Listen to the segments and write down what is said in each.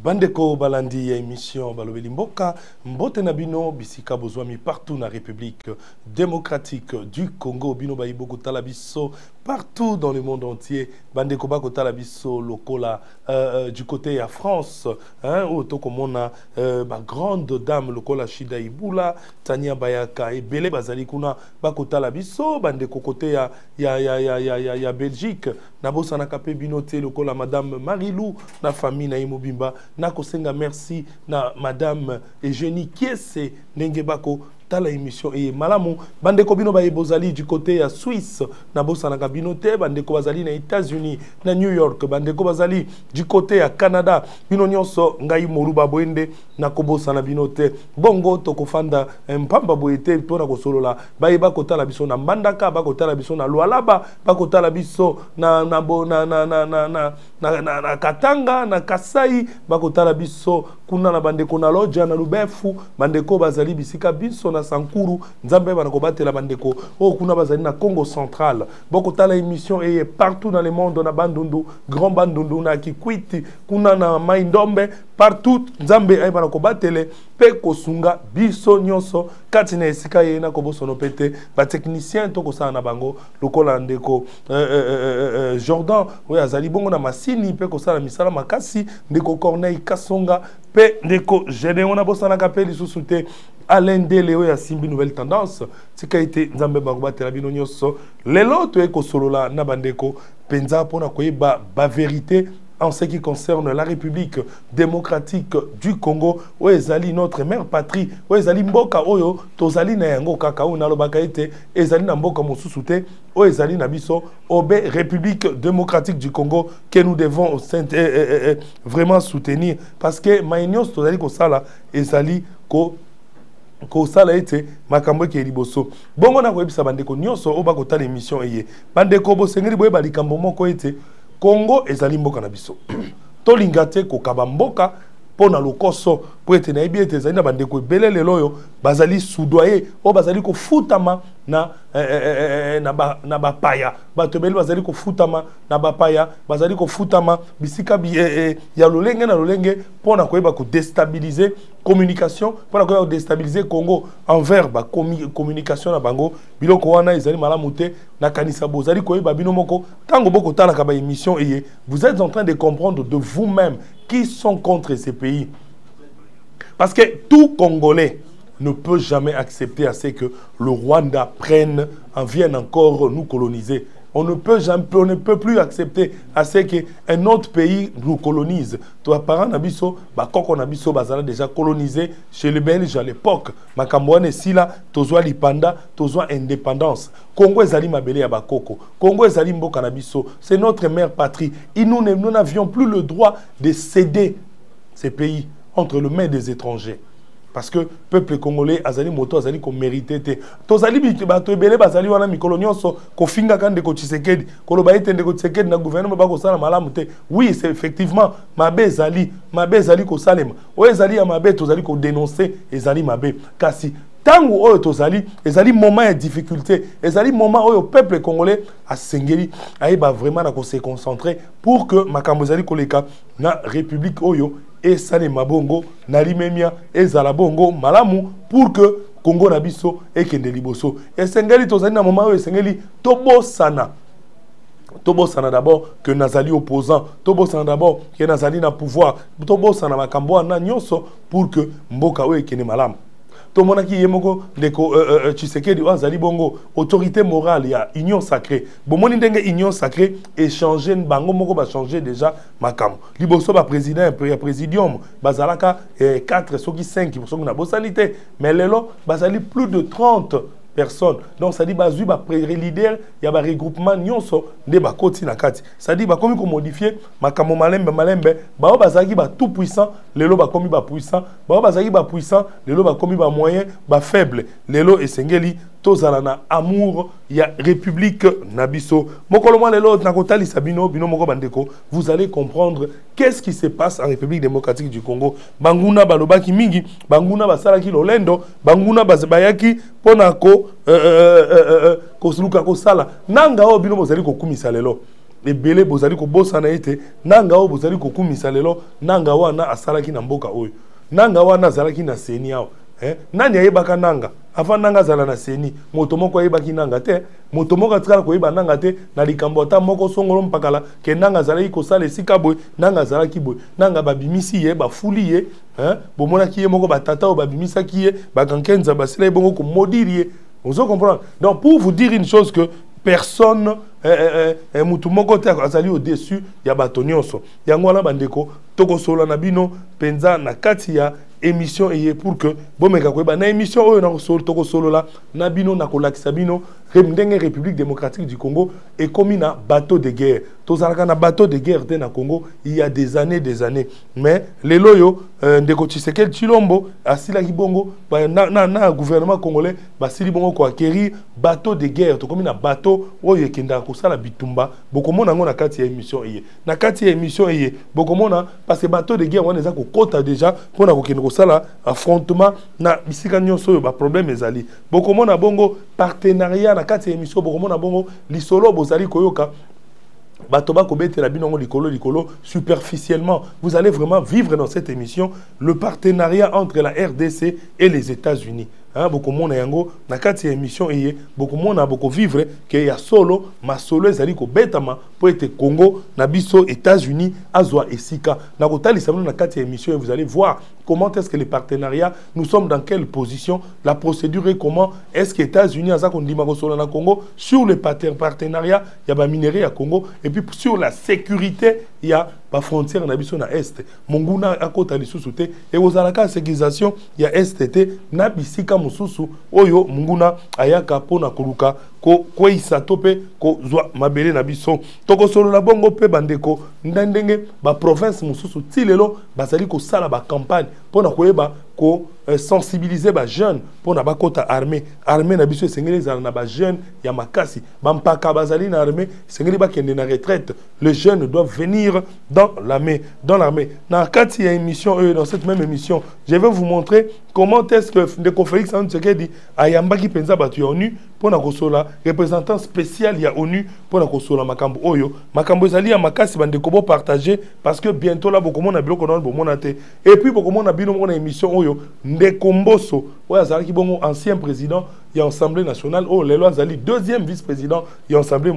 Bandeko balandi ya émission balobeli mboka mbote na bino bisika bozwami partout na République démocratique du Congo bino bayibo kotala biso partout dans le monde entier bandeko ba kotala biso lokola du côté ya France hein ou to komona ba grande dame lokola Shida Ibula Tania Bayaka et Belé bazali kuna ba kotala biso bandeko côté ya Belgique na bosana kapé binoté lokola madame Marilou na famille na Imobimba na kosenga merci na madame Eugénie Kiese Nengebako tala émission et malamu bandeko bino ba bozali du côté ya Suisse na bosana kabinote bandeko bazali na États-Unis na New York bandeko bazali du côté ya Canada bino nyonso ngai moruba boende na kobosana binote bongo tokofanda mpamba boete pona kosolola bayeba kotala biso na mbandaka bakotala biso na Lualaba bakotala biso na Katanga na Kasai bakotala biso kuna na bandeko na Lodja na Lubefu bandeko bazali bisika biso na Sankuru nzambe bana kobatela bandeko o kuna bazali na Congo central bakotala émission et partout dans le monde na Bandundu Grand Bandundu na Kikwiti kuna na Maindombe partout nzambe ay bana kobatele pe kosunga biso nyonso kati na esika ye na kobosono pete ba technicien to kosana na bango lokola ndeko Jordan we azali bongo na masini pe kosala misala makasi ndeko Corneille Kasonga pe ndeko Gédéon na bosana kapeli susute Alain Deleo ya Simbi Nouvelle Tendance tika ite nzambe bango batela bino nyonso lelo to ekosolola na bandeko penza pona koyeba ba vérité en ce qui concerne la République démocratique du Congo, où ezali notre mère patrie, où ezali mboka oyo, tozali na yango kaka ou na lobaka ete, ezali na mboka mosusute, où ezali na biso, obe République démocratique du Congo, que nous devons vraiment soutenir, parce que maïnios tozali ko sala, ezali ko sala ete makambo ke liboso. Bongo na koyebisa bandeko nyonso oba kotala émission eye. Bandeko bo sengeli boye balikambo moko ete Congo ezali mboka na biso. Tolingate ko kabamboka pona lokoso po ete na ebi ete ezali na bandeko ebele leloyo bazali soudoyer o bazali ko futama na bapaya bato beli bazali ko futama na bapaya bazali ko futama bisika ya lolenge na lolenge pona koyeba ko déstabiliser communication pona koyeba ko déstabiliser Congo envers ba communication na bango biloko wana ezali malamu te na kanisa bozali koyeba bino moko tango boko tala ka ba émission eye vous êtes en train de comprendre de vous-même qui sont contre ces pays parce que tout Congolais ne peut jamais accepter à ce que le Rwanda vienne encore nous coloniser. On ne peut plus accepter à ce qu'un autre pays nous colonise. Toi, parents Nabiso, Koko Nabiso, Bazala déjà colonisé chez les Belges à l'époque. Makambouane Sila, Tozwa Lipanda, Tozwa Indépendance. Congo ezali mabele ya Bakoko. Congo ezali mboka Nabiso. C'est notre mère patrie. Et nous n'avions plus le droit de céder ces pays entre les mains des étrangers. Parce que le peuple congolais azali moto azali ko mérité te. Tozali bato ebele bazali wana mikolo nyonso ko finga kande ko Tshisekedi. Ko loba ete ndeko Tshisekedi na gouvernement ba ko sala malamu te. Oui, c'est effectivement mabe ezali ko salema. O ezali ya mabe tozali ko dénoncer ezali mabe. Kasi tango oyo tozali ezali moment de difficulté, ezali moment oyo peuple congolais a sengeli aiba vraiment na ko se concentrer pour que makambo ezali koleka na république oyo et sale mabongo nalimemia ezala bongo malamu pour que Congo na biso ekende liboso esengeli tozali na moment oyo esengeli tobosana d'abord que nazali opposant tobosana d'abord que nazali na pouvoir tobosana makambo na nyonso pour que mboka oyo ekende malamu to monaki yemoko ndeko Tshisekedi azali bongo autorité morale ya union sacrée bomoni ndenge union sacrée échanger bango moko ba changer déjà makamo liboso ba président ya présidium bazalaka 4 soki 5 pour soki na bosalité mais lelo bazali plus de 30 personnes. Donc ça dit bazui ba leader ya ba regroupement nyonso nde ba koti na kati. Ça dit ba komi ko modifier makamo malembe ba bazaki ba tout puissant lelo ba komi ba puissant ba bazaki ba puissant lelo ba komi ba moyen ba faible lelo esengeli tozala na amour ya république nabiso mokolo lelo na kotali sabino bino moko bandeko vous allez comprendre qu'est-ce qui se passe en République démocratique du Congo. Banguna balobaki mingi banguna basalaki lolendo banguna bayaki pona ko kosuluka kosala nanga o bino mozali kokumisa lelo ebele bozali ko bossa na ete nanga o bozali ko kumisa lelo nanga wana asalaki na mboka oyo nanga wana azalaki na seni awo nani ayebaka nanga avant nanga azala na seni moto moko ayebaki nanga te moto moko atikala koyeba nanga te na likambo ata moko songolo mpakala ke nanga azalaki kosala esika boye nanga azalaki boye nanga babimisi ye bafuli ye bomonaki ye moko batata oyo babimisaki ye bakankenza basila ye bongo komodiri ye. Vous comprenez? Donc pour vous dire une chose que personne mutu moko te azali au-dessus ya bato nyonso yango wana bandeko tokosola na bino penza na kati ya émission eye pour que bomeka koyeba na émission oyo na tokosolola na bino na kolakisa bino ndenge République démocratique du Congo ekomi na bateau de guerre. Tozalaka na bateau de guerre te na Congo il y a des années mais lelo yo ndeko Tshisekedi Tshilombo asilaki bongo na gouvernement congolais basili bongo ko acquérir bateau de guerre tokomi na bateau oyo ekenda kosala bitumba bokomona ngo na kati ya émission eye na kati ya émission eye bokomona parce que bateau de guerre wana eza kokota déjà pona kokende kosala affrontement na bisika nyonso oyo ba problème ezali bokomona bongo partenariat na kati ya émission bokomona bongo lisolo bozali koyoka Batoba Kobete la binongo likolo superficiellement. Vous allez vraiment vivre dans cette émission le partenariat entre la RDC et les États-Unis. Beaucoup de monde yango na kati émission eye beaucoup monde a beaucoup vivre que ya solo ma solo ezali ko betama pour être Congo na biso États-Unis azwa esika na kotali samuna na kati émission et vous allez voir comment est-ce que les partenariats nous sommes dans quelle position la procédure est comment est-ce que États-Unis aza kondima ko solo na Congo sur le partenariat ya ba minerai à Congo et puis sur la sécurité il y a ba frontière na biso na est monguna akota lisusu te et ozalaka sécurisation ya STT na bisika mususu oyo munguna ayaka pona koluka ko isa tope ko zwa mabele na biso toko solo la bongo pe bandeko ndenge ba province mususu tilelo bazali ko sala ba campagne pona koyeba ko sensibiliser ba jeunes pona ba kota armée na biso sengeli za na ba jeunes ya makasi bampaka bazali na armée sengeli ba kende na retraite les jeunes doivent venir dans l'armée na kati ya émission dans cette même émission je vais vous montrer comment est-ce que ndeko Félix Tshisekedi ayambaki penza batu ya ONU pona kosola représentant spécial ya ONU pona kosola makambo oyo makambo ezali ya makasi bandeko bo partager parce que bientôt là beaucoup mona biloko na bomona te et puis beaucoup mona bino mona émission oyo ndeko Mboso oyo azalaki bongo ancien président ya Assemblée nationale oh lelo azali deuxième vice-président ya Assemblée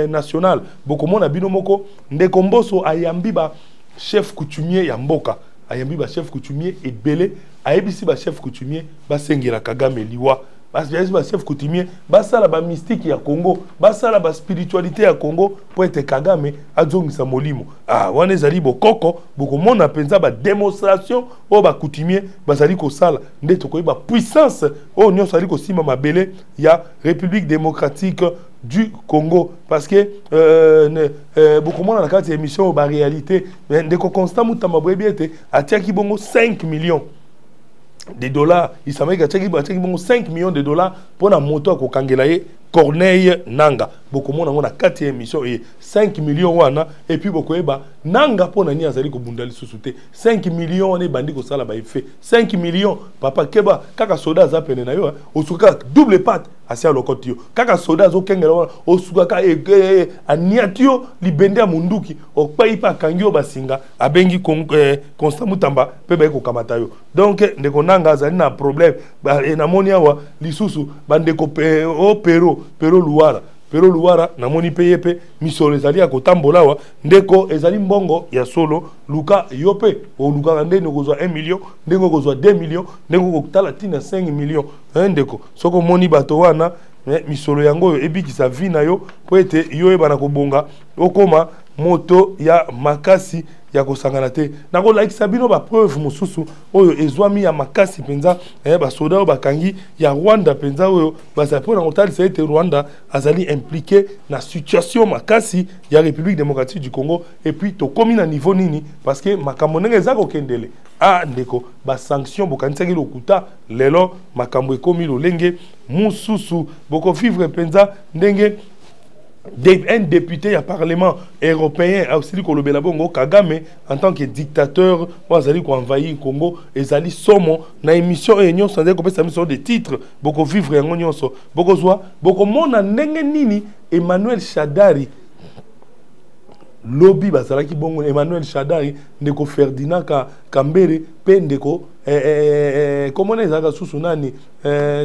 nationale beaucoup mona bino moko ndeko Mboso ayambi ba chef coutumier ya mboka ayambi ba chef coutumier ebele ayebisi ba chef coutumier basengela Kagame liwa ba chef coutumier basala ba mystique ya Congo basala ba spiritualité ya Congo pour être Kagame azongisa molimo wana ezali bokoko bokomona penza ba démonstration o ba coutumier bazali ko sala nde tokoyeba puissance o nyonso ali ko sima mabele ya République démocratique du Congo parce que beaucoup de la émission ba réalité de constant mutamba bwebete atiaki bongo 5 millions de dollars il savait que atiaki bongo 5 millions de dollars pour la moto à kokangela ye Corneille Nanga beaucoup de monde na 4e émission et 5 millions wana et puis beaucoup eba Nanga pour nani azali ko bundali susute 5 millions on est bandi ko sala ba effet 5 millions papa keba kaka soda za pene na yo osuka double patte asia lokotio kaka soda zo kengela osuka ka aniatio libende ya munduki opayi pa kangio basinga abengi constant mutamba pe ba ko kamata yo donc ndeko Nanga azali na problème na monia wa lisusu bandeko pero luara na moni peyepe misolo ezali ya kotambola wa ndeko ezali mbongo ya solo luka yope o luka ndenge kozwa 1 million ndenge kozwa 2 millions ndenge kokutala tina 5 millions ndeko soko moni bato wana misolo yango yo ebikisa vi na yo po ete yo ebana kobonga okoma moto ya makasi ya kosangana te nako like bino ba preuve mususu oyo ezwami ya makasi penza ba soda o bakangi ya Rwanda penza oyo basapo na kotalisa ete Rwanda azali impliqué na situation makasi ya République démocratique du Congo et puis to komi na niveau nini parce que makambo ndenge za ko kendele ndeko ba sanction bokanisaki lokuta lelo makambo ekomi lolenge mususu boko vivre penza ndenge un député à Parlement européen a aussi dit que Bongo Kagame en tant que dictateur a envahi le Congo et Zali Somo na émission et nous sommes des titres beaucoup vivre en union beaucoup soit beaucoup mon nini Emmanuel Shadari lobby bazalaki bongo Emmanuel Shadari ndeko Ferdinand Kambere pe ndeko comment les aga susunani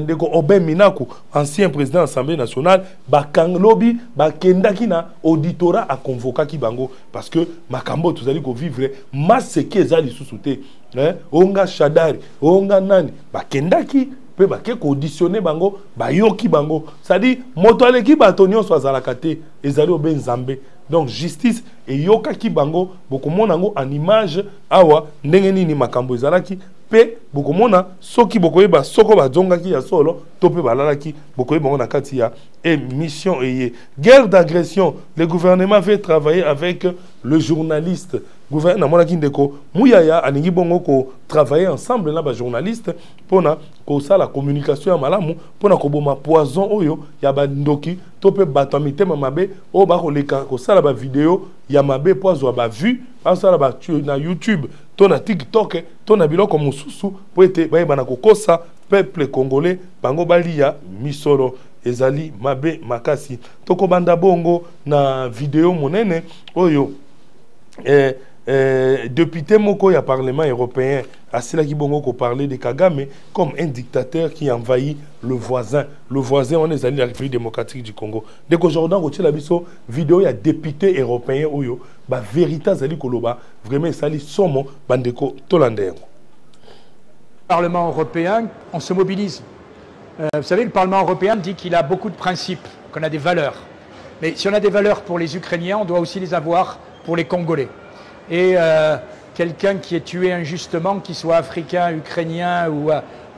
ndeko Obem Minaku ancien président de l'Assemblée nationale bakang lobby bakendaki na auditorat a convoqué ki bango parce que makambo tozali ko vivre masse ke ezali susute onga Shadari onga nani bakendaki pe bake ko auditionner bango bayoki bango ça dit moto aleki bato nyonso azalaka te ezali obe nzambe. Donc justice et yoka ki bango beaucoup monango en image awa ndenge nini makambo ezalaki pe beaucoup mona soki beaucoup yeba soko bazonga ki ya solo to pe balalaki beaucoup yeba na kati ya émission et guerre d'agression. Le gouvernement veut travailler avec le journaliste. Gouvernement ki ndeko muyaya aningi bongo ko travailler ensemble na ba journaliste pona ko ça la communication ya malamu pona ko boma poison oyo ya ba ndoki to pe batamite mamabe o ba ko leka ko ça la ba vidéo ya mabe poison ba vue pa ça la ba na YouTube to na TikTok to na biloko mususu po ete ba bana ko kosa peuple congolais bango balia misoro ezali mabe makasi toko banda bongo na vidéo monene oyo député moko ya Parlement européen a cela qui bongo ko parler de Kagame comme un dictateur qui envahit le voisin. Le voisin on est allé la République démocratique du Congo. Dès qu'aujourd'hui on retient la biso vidéo ya député européen oyo ba vérité zali koloba vraiment sali somo bandeko tolande. Parlement européen, on se mobilise. Vous savez, le Parlement européen dit qu'il a beaucoup de principes, qu'on a des valeurs. Mais si on a des valeurs pour les Ukrainiens, on doit aussi les avoir pour les Congolais. Et quelqu'un qui est tué injustement, qu'il soit africain, ukrainien ou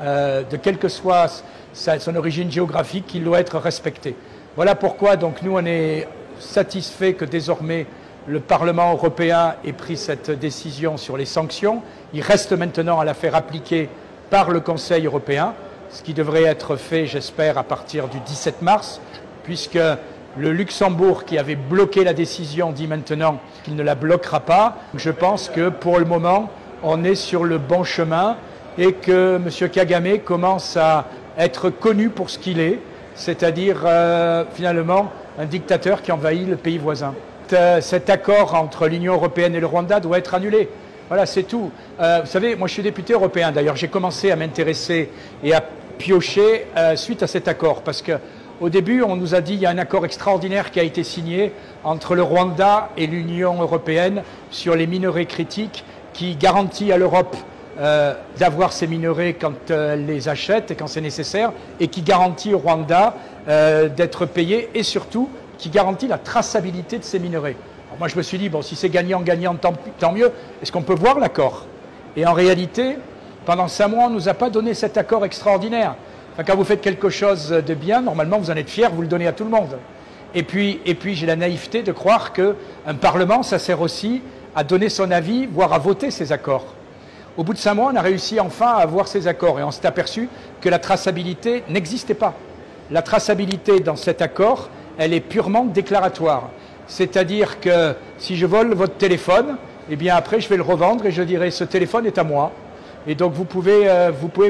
de quelle que soit son origine géographique, il doit être respecté. Voilà pourquoi donc nous on est satisfait que désormais le Parlement européen ait pris cette décision sur les sanctions. Il reste maintenant à la faire appliquer par le Conseil européen, ce qui devrait être fait, j'espère, à partir du 17 mars, puisque le Luxembourg, qui avait bloqué la décision, dit maintenant qu'il ne la bloquera pas. Je pense que pour le moment, on est sur le bon chemin et que M. Kagame commence à être connu pour ce qu'il est, c'est-à-dire finalement un dictateur qui envahit le pays voisin. Cet accord entre l'Union européenne et le Rwanda doit être annulé. Voilà, c'est tout. Vous savez, moi je suis député européen. D'ailleurs, j'ai commencé à m'intéresser et à piocher suite à cet accord parce que au début, on nous a dit qu'il y a un accord extraordinaire qui a été signé entre le Rwanda et l'Union européenne sur les minerais critiques qui garantit à l'Europe d'avoir ces minerais quand elle les achète et quand c'est nécessaire et qui garantit au Rwanda d'être payé et surtout qui garantit la traçabilité de ces minerais. Alors moi je me suis dit, bon si c'est gagnant-gagnant, tant mieux, est-ce qu'on peut voir l'accord? Et en réalité, pendant 5 mois, on ne nous a pas donné cet accord extraordinaire. Enfin, quand vous faites quelque chose de bien, normalement vous en êtes fier, vous le donnez à tout le monde. Et puis j'ai la naïveté de croire qu'un Parlement, ça sert aussi à donner son avis, voire à voter ces accords. Au bout de 5 mois, on a réussi enfin à avoir ces accords et on s'est aperçu que la traçabilité n'existait pas. La traçabilité dans cet accord, elle est purement déclaratoire. C'est-à-dire que si je vole votre téléphone, eh bien après je vais le revendre et je dirai ce téléphone est à moi. Et donc vous pouvez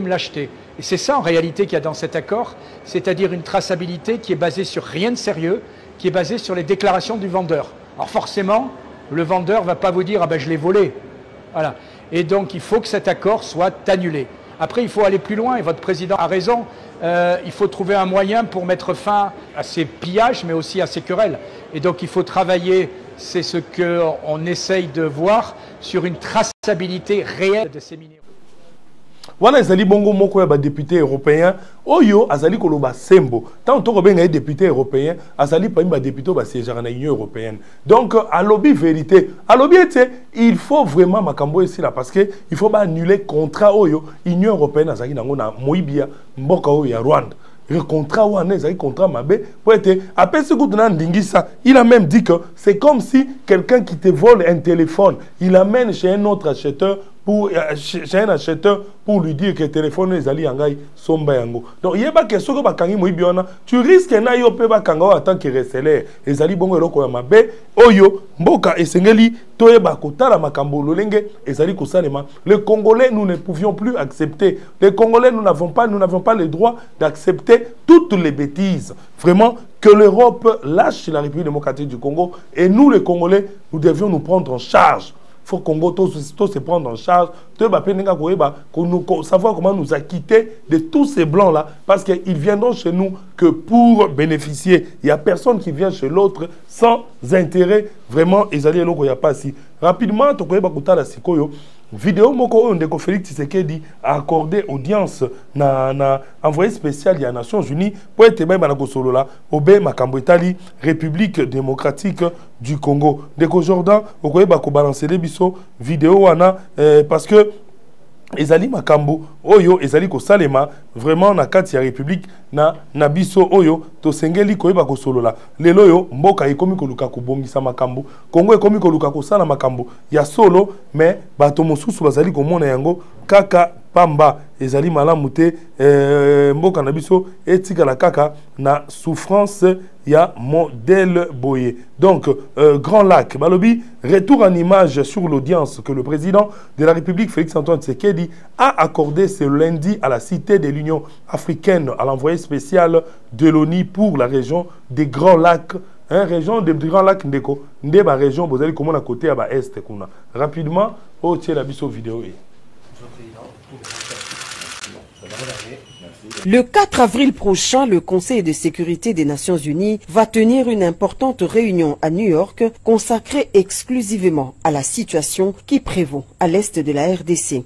me l'acheter. Et c'est ça en réalité qu'il y a dans cet accord, c'est-à-dire une traçabilité qui est basée sur rien de sérieux, qui est basée sur les déclarations du vendeur. Alors forcément, le vendeur ne va pas vous dire « ah ben je l'ai volé ». Voilà. Et donc il faut que cet accord soit annulé. Après il faut aller plus loin et votre président a raison, il faut trouver un moyen pour mettre fin à ces pillages mais aussi à ces querelles. Et donc il faut travailler, c'est ce qu'on essaye de voir, sur une traçabilité réelle de ces minéraux. Wana ezali bongo moko ya ba député européen oyo azali koloba sembo tant to benga député européen azali pa ba député ba siéger na Union européenne. Donc à lobby vérité, à lobby il faut vraiment makambo ici là parce que il faut ba annuler contrat oyo Union européenne azali nango na moibia mboka oyo ya Rwanda. Le contrat ou un contrat mabé pour être après ce coup il a même dit que c'est comme si quelqu'un qui te vole un téléphone, il amène chez un autre acheteur pour chez un acheteur pour lui dire que le téléphone est allé en gaï somba yango. Donc il y a pas question que bakangi moibiona, tu risques na yo pe bakanga en tant que reseller. Les ali bongo eloko ya mabe oyo mboka esengeli toyeba kotala makambo lolenge ezali kosalema. Les Congolais nous ne pouvions plus accepter. Les Congolais nous n'avons pas le droit d'accepter toutes les bêtises. Vraiment que l'Europe lâche la République démocratique du Congo et nous les Congolais nous devions nous prendre en charge. Il faut que Congo tous se prendre en charge, savoir comment nous acquitter de tous ces blancs-là, parce qu'ils viendront chez nous que pour bénéficier. Il n'y a personne qui vient chez l'autre sans intérêt. Vraiment, ils allaient il n'y a pas si. Rapidement, tu connais la Sikoyo. Vidéo moko ndeko Félix Tshisekedi a accordé audience na envoyé spécial des Nations Unies pour être même na kosolola obe makambo etali République démocratique du Congo. Ndeko Jordan okoyeba ko balancer les biso vidéo wana parce que ezali makambo oyo ezali ko salema vraiment na kati ya République na biso oyo to sengeli koyeba ko solola lelo yo mboka ekomi koluka kobongisa makambo Congo ekomi koluka ko sala makambo ya solo mais bato mosusu bazali komona yango kaka pamba ezali malamu te mboka na biso etikala kaka na souffrance ya modèle boye. Donc Grand Lac balobi retour en image sur l'audience que le président de la République Félix-Antoine Tshisekedi a accordé ce lundi à la Cité de l'Union africaine à l'envoyé spécial de l'ONU pour la région des Grands Lacs. Région des Grands Lacs ndeko ndeba région bozali komona à côté à ba est kuna. Rapidement au tiens la biso vidéo. Le 4 avril prochain, le Conseil de sécurité des Nations Unies va tenir une importante réunion à New York consacrée exclusivement à la situation qui prévaut à l'est de la RDC.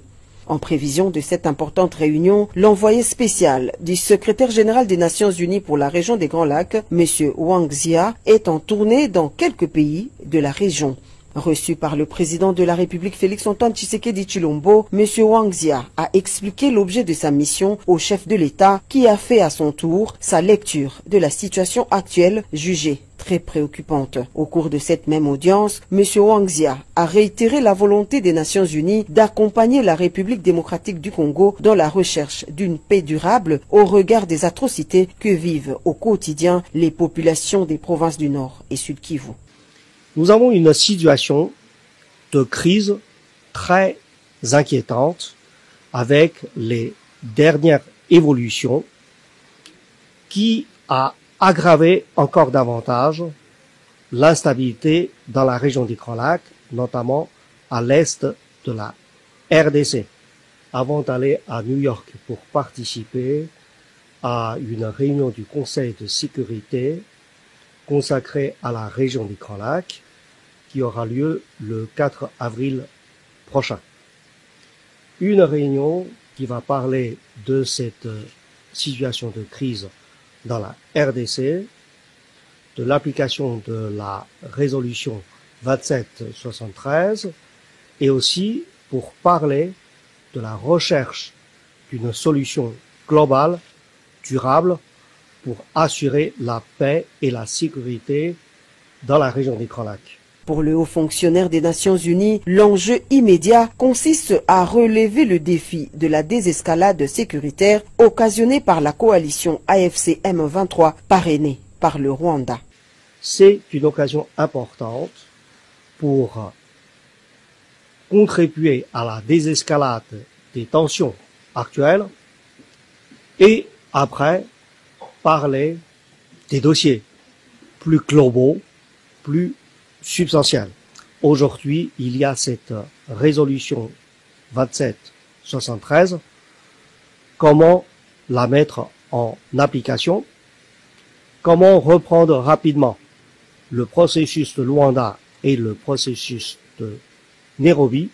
En prévision de cette importante réunion, l'envoyé spécial du secrétaire général des Nations Unies pour la région des Grands Lacs, M. Wang Zia, est en tournée dans quelques pays de la région. Reçu par le président de la République Félix-Antoine Tshisekedi Tshilombo, M. Wang Zia a expliqué l'objet de sa mission au chef de l'État qui a fait à son tour sa lecture de la situation actuelle jugée très préoccupante. Au cours de cette même audience, M. Wang Zia a réitéré la volonté des Nations Unies d'accompagner la République démocratique du Congo dans la recherche d'une paix durable au regard des atrocités que vivent au quotidien les populations des provinces du Nord et Sud Kivu. Nous avons une situation de crise très inquiétante avec les dernières évolutions qui a aggravé encore davantage l'instabilité dans la région des Grands Lacs, notamment à l'est de la RDC. Avant d'aller à New York pour participer à une réunion du Conseil de sécurité consacrée à la région des Grands Lacs, qui aura lieu le 4 avril prochain. Une réunion qui va parler de cette situation de crise dans la RDC, de l'application de la résolution 2773 et aussi pour parler de la recherche d'une solution globale, durable, pour assurer la paix et la sécurité dans la région des Grands Lacs. Pour le haut fonctionnaire des Nations Unies, l'enjeu immédiat consiste à relever le défi de la désescalade sécuritaire occasionnée par la coalition AFC M23 parrainée par le Rwanda. C'est une occasion importante pour contribuer à la désescalade des tensions actuelles et après parler des dossiers plus globaux, plus substantielle. Aujourd'hui, il y a cette résolution 2773. Comment la mettre en application? Comment reprendre rapidement le processus de Luanda et le processus de Nairobi?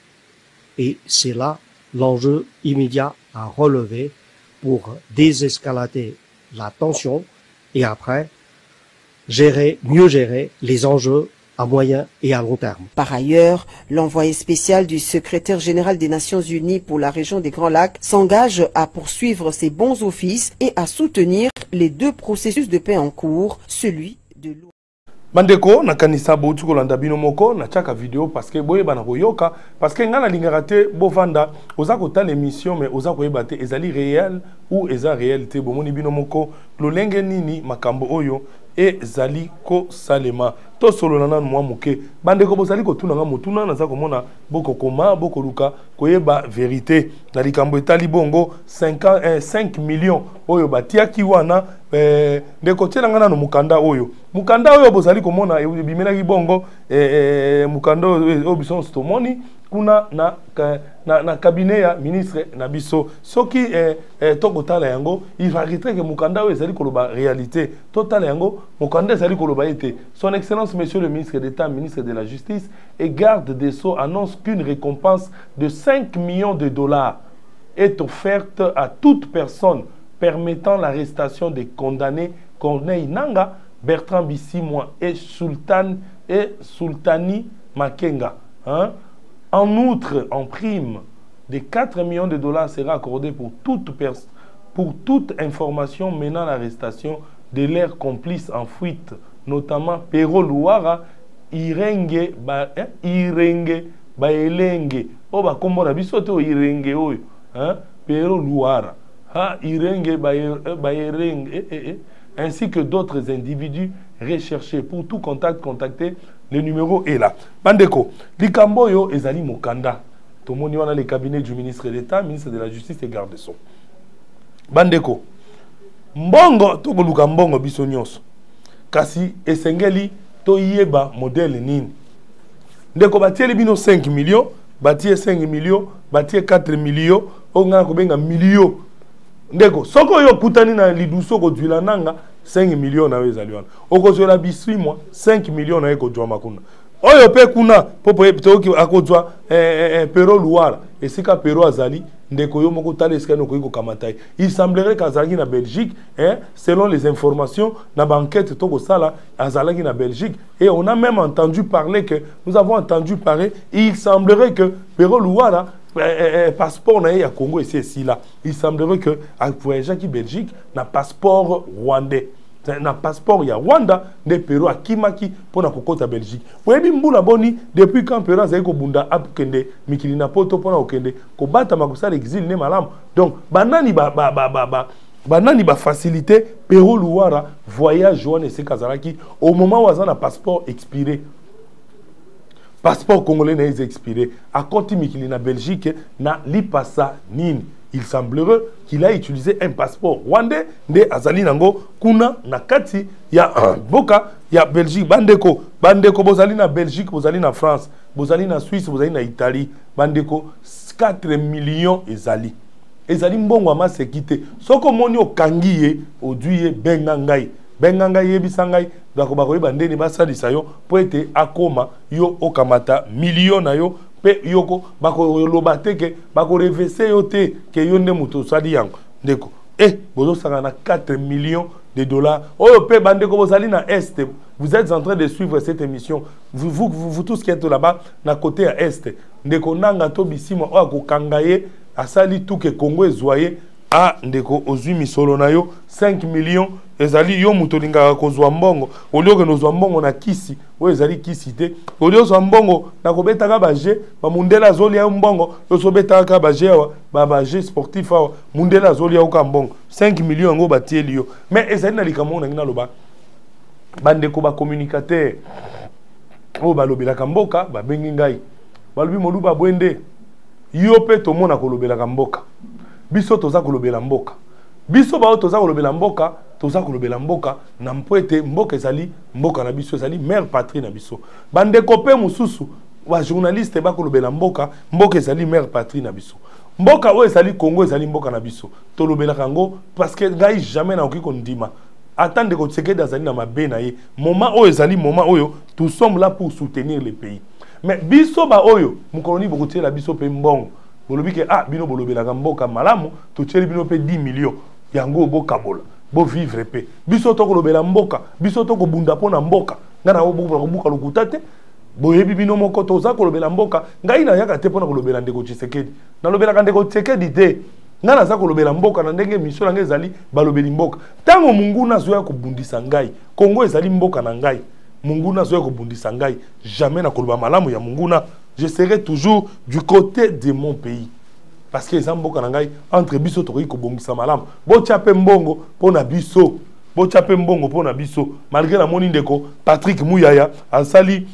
Et c'est là l'enjeu immédiat à relever pour désescalader la tension et après mieux gérer les enjeux à moyen et à long terme. Par ailleurs, l'envoyé spécial du secrétaire général des Nations Unies pour la région des Grands Lacs s'engage à poursuivre ses bons offices et à soutenir les deux processus de paix en cours, celui de l'eau. Bandeko na kanisa bouti kolanda bino moko na chaka vidéo parce que boye bana koyoka parce que ngana lingaka te bovanda oza kota l'émission mais oza koyeba te ezali réel ou eza réalité bomoni bino moko lolenge nini makambo oyo ezali ko salema to solo nana mwa moke bandeko bozali kotuna nga motuna naza komona boko koma boko luka koyeba vérité na likambo etali bongo 5 millions oyo batiaki wana ndeko tiela nga nano mukanda oyo bozali komona bimelaki bongo mukanda oyo biso tomoni kuna na cabinet ya ministre na biso soki tokotala yango il va retrait que mukanda oyo ezali koloba réalité totala yango mukanda ezali koloba ete son excellence monsieur le ministre d'État ministre de la justice et garde des Sceaux annonce qu'une récompense de 5 millions de dollars est offerte à toute personne permettant l'arrestation des condamnés Corneille Nanga, Bertrand Bissimwa et Sultani Makenga. Hein? En outre, en prime de 4 millions de dollars sera accordé pour toute information menant l'arrestation de leurs complices en fuite, notamment Pero Luara, Irenge Baelenge. Oh, bah, comment on a vu ça, Irenge, oh, hein? Pero Luara. Irenge Baereng, ainsi que d'autres individus recherchés. Pour tout contact, contactez, le numéro est là. Bandeko, Likamboyo ezali Mokanda. Tomoni wana le cabinet du ministre d'État, ministre de la Justice et garde des Sceaux. Bandeko, mbongo tokoluka mbongo biso nyonso. Kasi esengeli toyeba modèle nini. Ndeko batieli bino 5 millions, batie 5 millions, batie 4 millions, onga kobenga millions. Ndeko, soko yo kutani na liduso ko dwila nanga 5 millions na wezali wana. Oko zola bisui moi 5 millions na eko jwa makuna. Oyo pe kuna popo epitoki akozwa Pero Luara esika Pero azali ndeko yo moko tala esika no ko kamatai. Il semblerait qu'azali na Belgique selon les informations na banquette toko sala azalaki na Belgique et on a même entendu parler que nous avons entendu parler il semblerait que Pero Luara passeport na ya Congo ici là il semblerait que à voyager qui Belgique na passeport rwandais na passeport ya Rwanda de Pero akimaki pour na kokota Belgique webi mbula boni depuis quand Pero azali ko bunda apkende mikili na poto pour na okende ko bata makusala exil ne malamu donc banani banani ba faciliter Pero Luara voyage wana se kazalaki au moment où azana passeport expiré. Passeport congolais n'a expiré. À côté Mikili na Belgique, na lipasa nini. Il semblerait qu'il a utilisé un passeport rwandais de azali nango kuna na kati ya boka ya Belgique. Bandeko bozali na Belgique, bozali na France, bozali na Suisse, bozali na Italie. Bandeko 4 millions ezali. Ezali mbongo amasekite. Soko moni okangiye oduye bengangai. Bengangai yebisangai. Donc bakoyeba ndeni basalisa yo po ete akoma yo okamata million na yo pe yoko bakoloba te ke bakorevese yo te ke yo nde moto osali yango ndeko bozosanga na 4 millions de dollars oyo pe bandeko bozali na est vous êtes en train de suivre cette émission vous tous qui êtes là-bas na côté à est ndeko nanga to bisima oyo akokanga ye asali tout ke Congo ezwaye a ndeko ozwi misolo na yo 5 millions ezali yo muto lingaka kozwa mbongo olioke nozwa mbongo na kisi oyo ezali kisi te oliozwa mbongo na kobetaka baje bamundela azolia mbongo yosobetaka baje awa baje sportif awa mundela azolia uka mbongo 5 millions yango batieli yo mais ezali na likambo na ngina loba bandeko ba communicateur oyo balobelaka mboka babengi ngai balobi moluba bwende yo pe tomona kolobelaka mboka biso toza kolobela mboka biso bao toza kolobela mboka toza kolobela mboka na mpoete mboka ezali mboka na biso ezali mère patrie na biso bandeko pe mususu wa journaliste ba kolobela mboka mboka ezali mère patrie na biso mboka oyo ezali Congo ezali mboka na biso tolobela kango parce que ngai jamais na okiko ndima attendre ko Tshisekedi azali na mabe na ye moment oyo ezali moment oyo nous sommes là pour soutenir le pays mais biso ba oyo mukoloni bokotiela biso pe mbongo bolobi ke bino bolobelaka mboka malamu totieli bino pe 10 millions yango bokabola bo vivre pe biso to kolobela mboka biso to kobunda pona mboka ngana obuka lokuta te boyebi bino moko toza kolobela mboka ngai na yaka te pona kolobela ndeko Tshisekedi nalobelaka ndeko Tshisekedi te ngana za kolobela mboka na ndenge mission na ezali balobeli mboka tango mungu na zoya kobundisa ngai Kongo ezali mboka na ngai munguna zoya kobundisa ngai jamais na koloba malamu ya munguna. Je serai toujours du côté de mon pays. Parce que les amboka na ngai entre biso tokoki kobongisa malamu. Bo tiape mbongo pona biso. Bo tiape mbongo pona biso. Malgré la moni ndeko Patrick Muyaya asali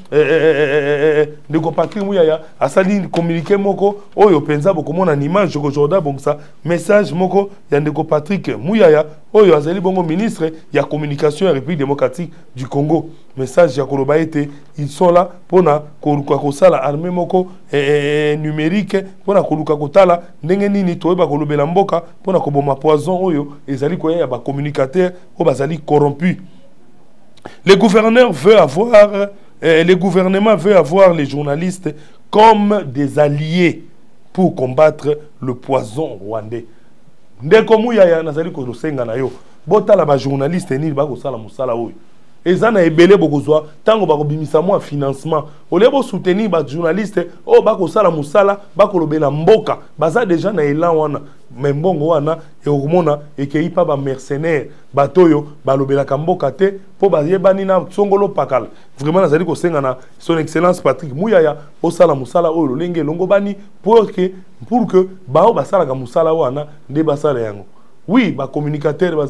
ndeko Patrick Muyaya asali communiqué moko oyo penza boko mona image ko Jordan bongisa message moko ya ndeko Patrick Muyaya oyo azali bongo ministre ya communication ya République démocratique du Congo. Message ya koloba ete ils sont là pona koluka kosala armée moko numérique pona koluka kotala ndenge nini toyeba kolobela mboka pona koboma poison oyo ezali koya ya ba communicateur o bazali corrompu. Le gouvernement veut avoir les journalistes comme des alliés pour combattre le poison rwandais. Ndeko Muyaya nazali ko senga na yo botala ba journaliste ni ba ko sala musala oyo ezana ebele bokozwa tango bakobimisa mwa financement olebo soutenir ba journaliste o bako sala musala bako lobela mboka baza déjà na elan wana membongo wana e okomona ekei pa ba mercenaires batoyo balobela kamboka te po bayebani na songolo pakala vraiment nazali ko senga na son excellence Patrick Muyaya o sala musala oyo lolenge longo bani pour que bao basala ka musala wana nde basala yango. Oui, les communicateurs,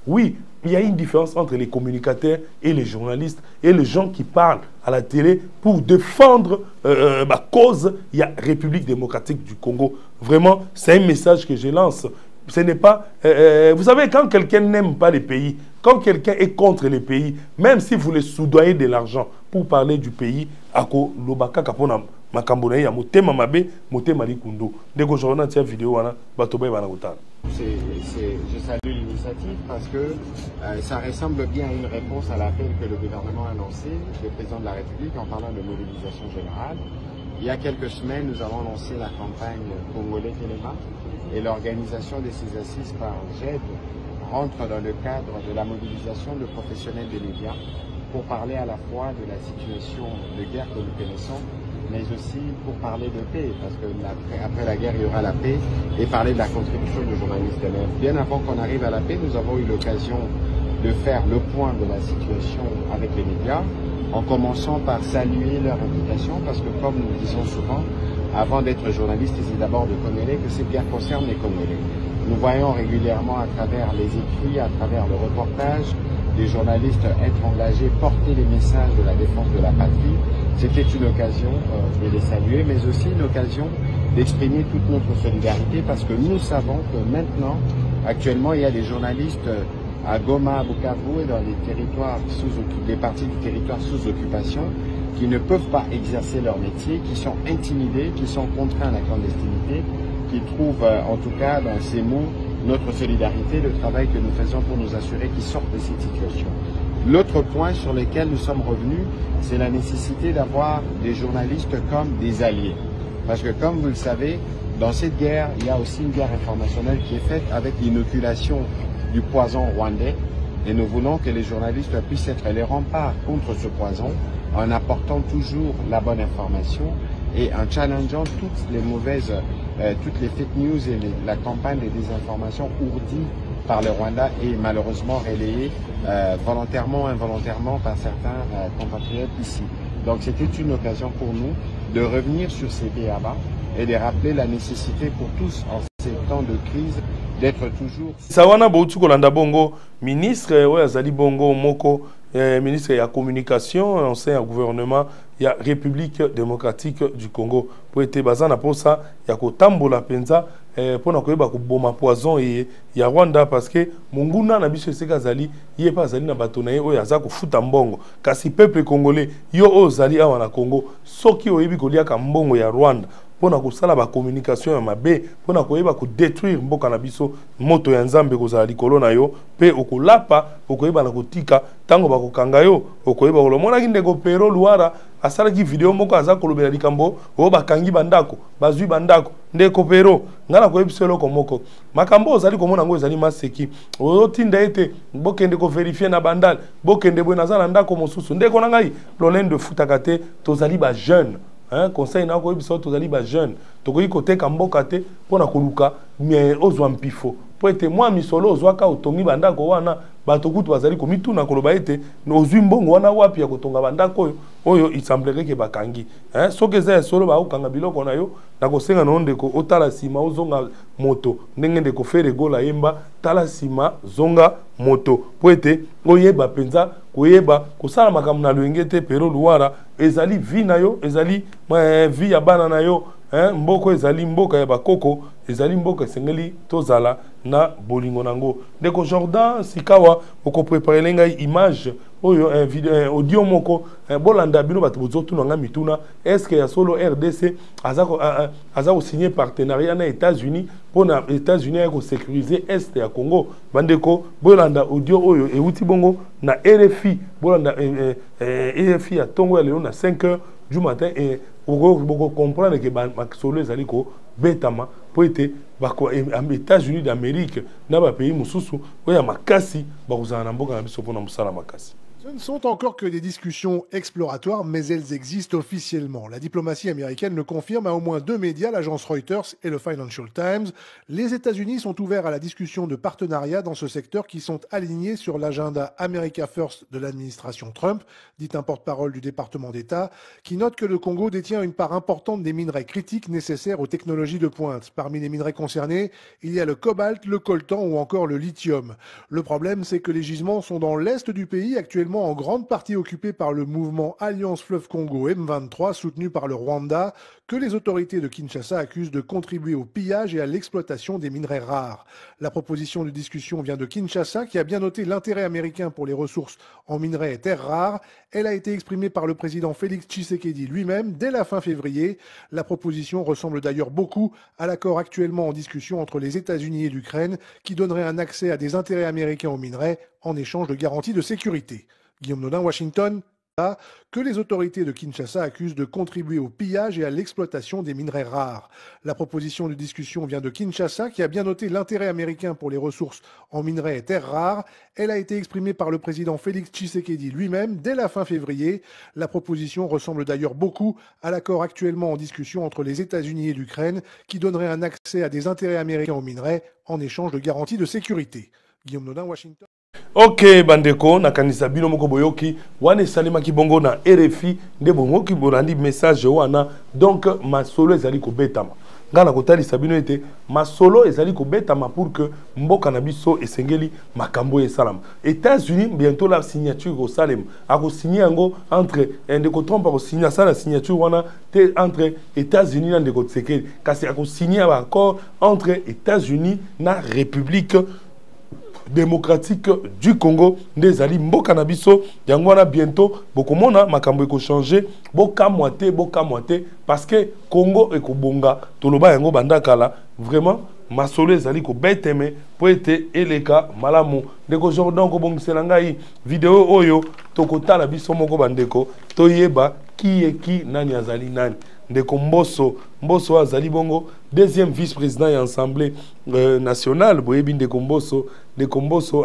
oui, il y a une différence entre les communicateurs et les journalistes et les gens qui parlent à la télé pour défendre la cause de la République démocratique du Congo. Vraiment, c'est un message que je lance. Ce n'est pas... vous savez, quand quelqu'un n'aime pas les pays, quand quelqu'un est contre les pays, même si vous les soudoyez de l'argent pour parler du pays, ako lobaka kapona makambo ya motema mabe motema likundu ndeko journal tia vidéo wana bato ba bana kotala. Je salue l'initiative parce que ça ressemble bien à une réponse à l'appel que le gouvernement a lancé, le président de la République, en parlant de mobilisation générale. Il y a quelques semaines, nous avons lancé la campagne Congolais Téléma et l'organisation de ces assises par GED rentre dans le cadre de la mobilisation de professionnels des médias pour parler à la fois de la situation de guerre que nous connaissons, mais aussi pour parler de paix, parce que après la guerre, il y aura la paix, et parler de la contribution des journalistes. Mais bien avant qu'on arrive à la paix, nous avons eu l'occasion de faire le point de la situation avec les médias, en commençant par saluer leur implication, parce que comme nous disons souvent, avant d'être journaliste, c'est d'abord de Congolais que cette guerre concerne les Congolais. Nous voyons régulièrement à travers les écrits, à travers le reportage, des journalistes être engagés, porter les messages de la défense de la patrie. C'était une occasion de les saluer, mais aussi une occasion d'exprimer toute notre solidarité, parce que nous savons que maintenant, actuellement, il y a des journalistes à Goma, à Bukavu et dans les territoires des parties du territoire sous occupation qui ne peuvent pas exercer leur métier, qui sont intimidés, qui sont contraints à la clandestinité, qui trouvent en tout cas dans ces mots notre solidarité, le travail que nous faisons pour nous assurer qu'ils sortent de cette situation. L'autre point sur lequel nous sommes revenus, c'est la nécessité d'avoir des journalistes comme des alliés. Parce que comme vous le savez, dans cette guerre, il y a aussi une guerre informationnelle qui est faite avec l'inoculation du poison rwandais. Et nous voulons que les journalistes puissent être les remparts contre ce poison en apportant toujours la bonne information et en challengeant toutes les mauvaises, toutes les fake news et la campagne de désinformation ourdie par le Rwanda et malheureusement relayée volontairement ou involontairement par certains compatriotes ici. Donc c'était une occasion pour nous de revenir sur ces BABA et de rappeler la nécessité pour tous en ces temps de crise d'être toujours... Sawana Boutou Kolanda Bongo, ministre, ouais, Azali Bongo Moko, ministre de la communication, ancien gouvernement, il y a République démocratique du Congo. Pour être basé pour ça, il y a Kotambola Penza, pour ne pas boma poison et il y a Rwanda parce que Munguna na biso seka zali, il est pas zali na batonaye o ya zako futa mbongo. Kasi peuple congolais, yo o zali awa na Congo, soki oyebi kolia ka mbongo ya Rwanda. Pour na ba communication ya mabe, pour na koyeba ko détruire mboka na biso moto ya nzambe ko zali kolona yo, pe okolapa, okoyeba na kotika tango ba kokanga yo, okoyeba kolomona kindeko pero luara asala ki video moko aza kolobela likambo, o bakangi bandako, bazui bandako, ndeko pero, ngana koyebiselo ko moko. Makambo ozali komona ngo ezali maseki. O tinda ete bokende ko vérifier na bandal, bokende bo nazala ndako mosusu, ndeko na ngai, problème de futakate, tozali ba jeune. Conseil na ko biso tozali ba jeune tokoyi kote kamboka te pona koluka mais ozwa mpifo po ete moi misolo ozwaka otongi bandako wana bato kutu bazali komituna koloba ete ozwi mbongo wana wapi ya kotonga bandako oyo il semblerait que bakangi soki eza ya solo baokanga biloko na yo na kosenga na ndeko otala sima ozonga moto ndenge ndeko fere gola yemba tala sima zonga moto po ete oyeba penza koyeba kosala makambo na lwenge te pero luwara ezali vi na yo ezali vi ya bana na yo mboko ezali mboka ya bakoko ezali mboka esengeli tozala na bolingo nango ndeko Jordan Sikawa oko préparer ngai image oyo video audio moko bolanda bino bato bozotuna nga mituna est-ce que ya solo RDC aza ko signer partenariat na États-Unis pour na États-Unis ko sécuriser est ya Congo bandeko bolanda audio oyo euti bongo na RFI bolanda RFI ya tongo ya leo na 5h du matin et vous comprendre que solo ezali ko betama po ete bako États-Unis d'Amérique na ba pays mususu oya makasi bakozana na mboka na biso pona musala makasi. Ce ne sont encore que des discussions exploratoires, mais elles existent officiellement. La diplomatie américaine le confirme à au moins 2 médias, l'agence Reuters et le Financial Times. Les États-Unis sont ouverts à la discussion de partenariats dans ce secteur qui sont alignés sur l'agenda America First de l'administration Trump, dit un porte-parole du département d'État, qui note que le Congo détient une part importante des minerais critiques nécessaires aux technologies de pointe. Parmi les minerais concernés, il y a le cobalt, le coltan ou encore le lithium. Le problème, c'est que les gisements sont dans l'est du pays, actuellement en grande partie occupé par le mouvement Alliance Fleuve Congo M23 soutenu par le Rwanda, que les autorités de Kinshasa accusent de contribuer au pillage et à l'exploitation des minerais rares. La proposition de discussion vient de Kinshasa qui a bien noté l'intérêt américain pour les ressources en minerais et terres rares. Elle a été exprimée par le président Félix Tshisekedi lui-même dès la fin février. La proposition ressemble d'ailleurs beaucoup à l'accord actuellement en discussion entre les États-Unis et l'Ukraine qui donnerait un accès à des intérêts américains aux minerais en échange de garanties de sécurité. Guillaume Nodin, Washington, que les autorités de Kinshasa accusent de contribuer au pillage et à l'exploitation des minerais rares. La proposition de discussion vient de Kinshasa qui a bien noté l'intérêt américain pour les ressources en minerais et terres rares. Elle a été exprimée par le président Félix Tshisekedi lui-même dès la fin février. La proposition ressemble d'ailleurs beaucoup à l'accord actuellement en discussion entre les États-Unis et l'Ukraine qui donnerait un accès à des intérêts américains aux minerais en échange de garanties de sécurité. Guillaume Nodin, Washington. Ok bandeko nakanisa bino moko boyoki wana salima kibongo na RFI nde bongo ki bolandi message wana donc masolo ezali ko betama ngana kotali sabino ete masolo ezali ko betama pour que mboka na biso esengeli makambo esalam États-Unis bientôt la signature au Salem a ko signer yango entre ndeko Trump a ko signer ça la signature wana te entre États-Unis na ndeko Tshisekedi kasi a ko signer un accord entre États-Unis na République démocratique du Congo ndezali mboka na biso yango wana bientôt bokomona makambo eko changer boka moite parce que Congo ekobonga toloba yango bandakala vraiment masolo ezali ko beteme po ete eleka malamu ndeko Jordan ko bongisela ngai vidéo oyo tokotala biso moko bandeko toyeba ki nani azali nani ndeko Mbosso azali bongo deuxième vice-président ya Assemblée nationale boyebi ndeko Mbosso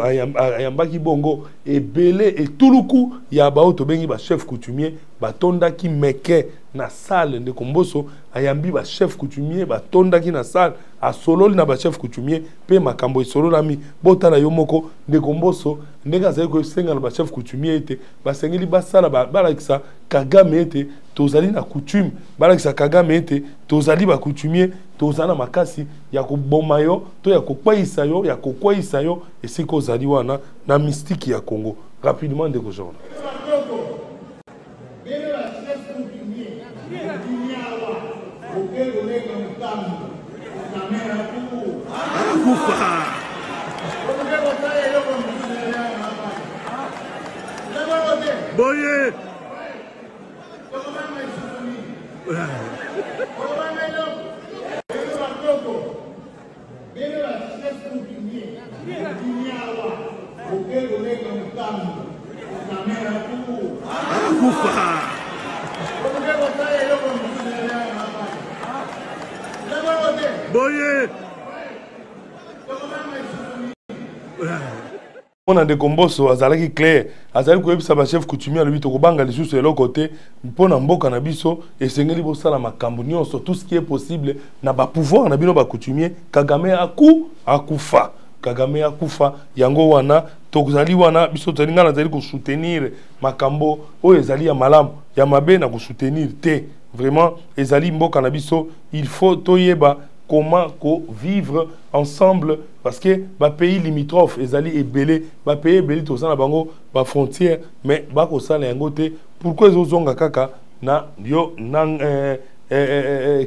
ayambaki bongo ebele etuluku ya baoto bengi ba chef coutumier batondaki meke na salle ndeko Mbosso ayambi ba chef coutumier batondaki na salle asololi na ba chef coutumier pe makambo esololami botala yo moko ndeko Mbosso ndenge azali ko senga na ba chef coutumier ete basengeli basala balakisa Kagame ete tozali na coutume balakisa Kagame ete tozali ba coutumier tozana makasi ya koboma yo to ya kokwaisa yo esiko ozali wana na mystique ya Congo rapidement ndeko Jordan. Boye. Boye. On a des combos azalaki clair azali ko yebisa ba chef coutumier le bito ko banga les sous le côté mpona mboka na biso esengeli bo sala makambo nyonso tout ce qui est possible na ba pouvoir na bino ba coutumier Kagame akufa Kagame akufa yango wana tozali wana biso tolinga na zali ko soutenir makambo o ezali ya malamu ya mabe na ko soutenir te vraiment ezali mboka na biso il faut toyeba comment vivre ensemble parce que ba pays limitrophe ezali ebele ba pays ebele to sana bango ba frontière mais ba ko sala yango te pourquoi ezozonga kaka na yo nang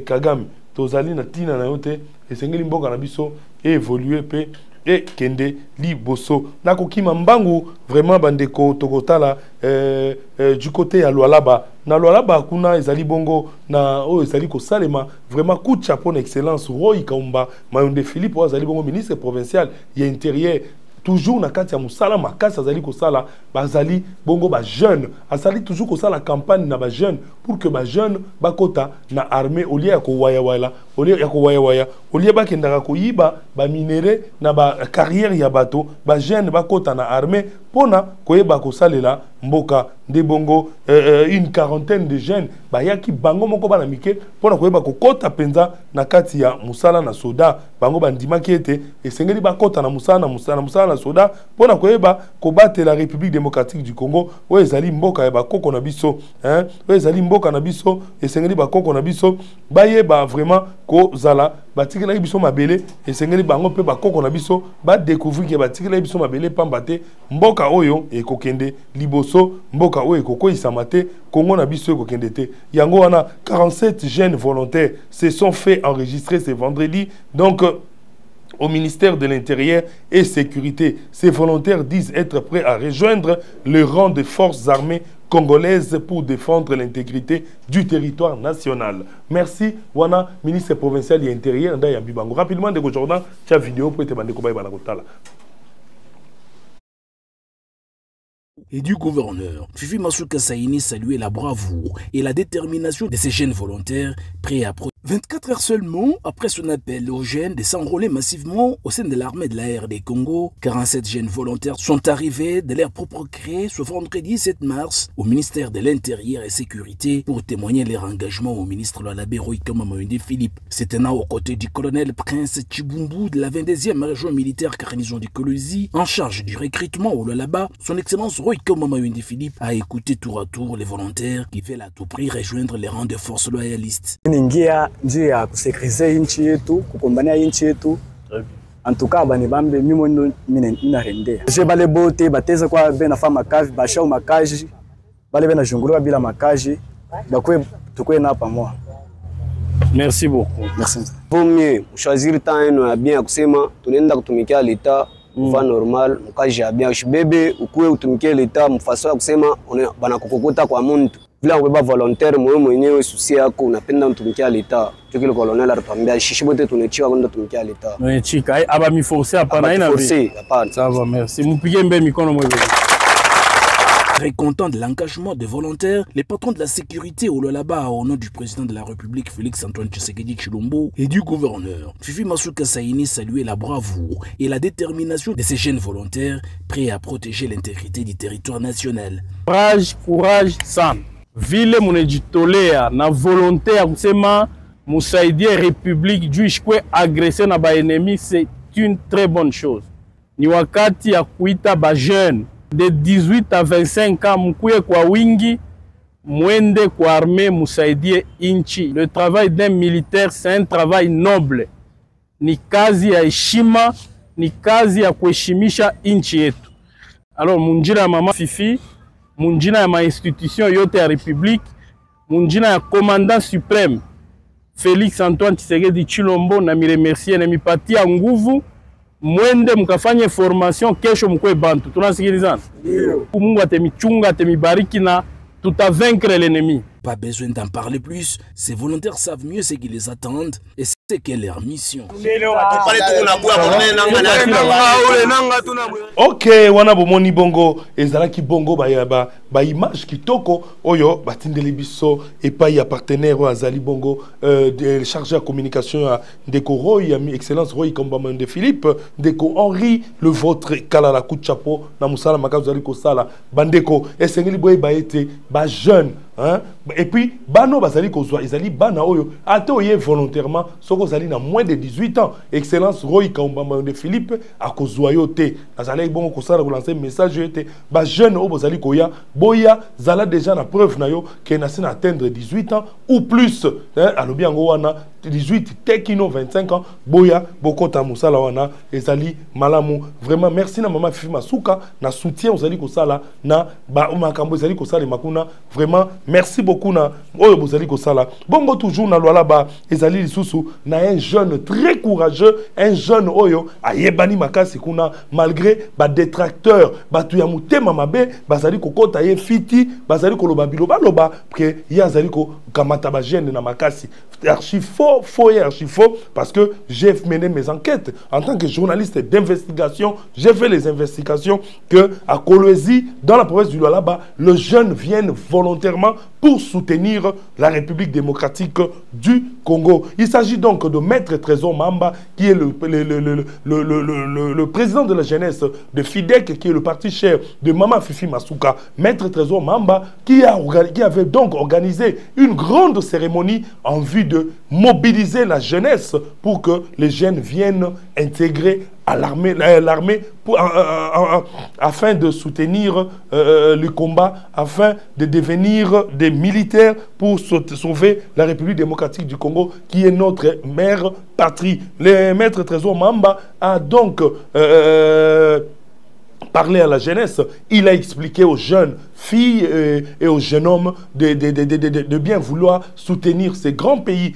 Kagame tozali na tina na yote esengeli mboka na biso évoluer pe et kende liboso nako kima mbangu vraiment bandeko tokotala du côté ya Lualaba na Lualaba kuna ezali bongo na o ezali ko salema vraiment coup de chapeau excellence Roy Kaumba Mayonde Philippe o ezali bongo ministre provincial ya intérieur toujours na kati ya musala makasi azali ko sala bazali bongo ba jeune azali toujours ko sala campagne na ba jeune pour que ba jeune bakota na armée au lieu ya ko waya wala au lieu ya ko waya waya au lieu ba kendaka ko yiba ba minéré na ba carrière ya bato ba jeune bakota na armée pona ko yeba ko salela mboka de bongo une quarantaine de jeunes bayaki bango moko bana mike pona ko yeba ko kota penza na kati ya musala na soda bango bandimaki ete esengeli bakota na musala na soda pona ko yeba ko battre la République démocratique du Congo o ezali mboka ya bakoko na biso o ezali mboka na biso esengeli bakoko na biso bayeba vraiment ko zala batikela biso mabele esengeli bango pe bakoko na biso ba découvrir que batikela biso mabele pambate mboka oyo ekokende liboso mboka oyo ekokoisama te Congo na biso ekokende te yango wana 47 jeunes volontaires se sont fait enregistrer ce vendredi donc au ministère de l'Intérieur et Sécurité. Ces volontaires disent être prêts à rejoindre le rang des forces armées congolaises pour défendre l'intégrité du territoire national. Merci, Wana, ministre provincial et intérieur, Ndayambi Bango. Rapidement, de Jordan, tu as vidéo pour te demander comment il va et du gouverneur. Fifi Masuka Saini saluait la bravoure et la détermination de ces jeunes volontaires prêts à 24 heures seulement après son appel aux jeunes de s'enrôler massivement au sein de l'armée de la RD Congo, 47 jeunes volontaires sont arrivés de leur propre gré ce vendredi 7 mars au ministère de l'Intérieur et Sécurité pour témoigner leur engagement au ministre Lualaba Roy-Kama Mayonde Philippe. C'était là aux côtés du colonel Prince Chibumbu de la 22e région militaire garnison du Colosi en charge du recrutement au Lualaba. Son excellence Roy-Kama Mayonde Philippe a écouté tour à tour les volontaires qui veulent à tout prix rejoindre les rangs de forces loyalistes. Njia ya kusekrize nchi yetu, kukombania nchi yetu. En tout cas, bani bambe mimo nina rendea. Je bale bote bateza kwa bena fa makaji, basha makaji, bale bena junguluka bila makaji, bakwe tukwe na pamoja. Merci beaucoup. Merci. Vaut mieux choisir temps ya bien ya kusema tunaenda kutumikia leta mfa normal, mkaji ya bien ushibebe ukue utumikie leta mfaso ya kusema bana kukokota kwa muntu. Vile unabeba volontaire mwenyewe susi yako unapenda mtumikia leta. Tukile colonel atatuambia shishi bote tunechiwa kwenda tumikia leta. Tunechika aba mi forcer hapana ina forcer hapana. Ça va, merci. Mpige mbe mikono mwe. Très content de l'engagement des volontaires, les patrons de la sécurité au Lualaba au nom du président de la République Félix Antoine Tshisekedi Tshilombo et du gouverneur Fifi Masuka Saini saluait la bravoure et la détermination de ces jeunes volontaires prêts à protéger l'intégrité du territoire national. Courage sana. Vile munejitolea na volonté ya kusema musaidie République juu ishikwe agressé na ba ennemi, c'est une très bonne chose. Ni wakati ya kuita ba jeune de 18 à 25 ans mkuye kwa wingi mwende kwa armée musaidie inchi. Le travail d'un militaire c'est un travail noble. Ni kazi ya heshima, ni kazi ya kuheshimisha inchi yetu. Alors munjira mama Fifi, munjina ya ma institution yote ya République, munjina ya commandant suprême Félix Antoine Tshisekedi Tshilombo na miremercier na mipatia nguvu mwende mkafanye formation kesho mkwe bantu. Tunasikilizana? Ndio. Mungu atemichunga atemibariki na tutavaincre l'ennemi. Pas besoin d'en parler plus, ces volontaires savent mieux ce qui les attendent et c'est quelle est leur mission. Ok, wana bomoni bongo ezalaki bongo ba image kitoko oyo batindeli biso et pas ya partenaire azali bongo chargé de communication Ndeko Roy excellence Roy Kamba Mayonde Philippe Ndeko Henri le vôtre kala la coup de chapeau na musala makazo ali ko sala bandeko esengeli boye ba été ba jeune hein? Et puis bano bazali kozwa ezali bana oyo atoye volontairement soko zali na moins de 18 ans excellence Roy Kaombamba de Philippe a kozwa yo te azali bon ko sala ko lancer message yo te ba jeune o bazali koya boya zala déjà na preuve na yo que na sina atteindre 18 ans ou plus, hein? Alobi yango wana 18 tekino 25 ans boya bokota musala wana ezali malamu vraiment merci na maman Fifi Masuka na soutien ozali ko sala na ba makambo ezali ko sala makuna vraiment merci beaucoup na oyo bozali ko sala bongo toujours na lwala ba ezali lisusu na un jeune très courageux, un jeune oyo ayebani makasi kuna malgré ba détracteur batu ya mutema mabe bazali kokota ye fiti bazali ko loba biloba loba que yazali ko kamata ba jeune na makasi archi faux et archi faux parce que j'ai mené mes enquêtes en tant que journaliste d'investigation. J'ai fait les investigations que à Kolwezi, dans la province du Lualaba, le jeune vienne volontairement pour soutenir la République démocratique du Congo. Il s'agit donc de Maître Trésor Mamba, qui est le président de la jeunesse de FIDEC, qui est le parti cher de Maman Fifi Masuka. Maître Trésor Mamba, qui avait donc organisé une grande cérémonie en vue de mobiliser la jeunesse pour que les jeunes viennent intégrer à l'armée afin de soutenir le combat, afin de devenir des militaires pour sauver la République démocratique du Congo qui est notre mère patrie. Le Maître Trésor Mamba a donc parlé à la jeunesse. Il a expliqué aux jeunes filles et aux jeunes hommes de bien vouloir soutenir ces grands pays.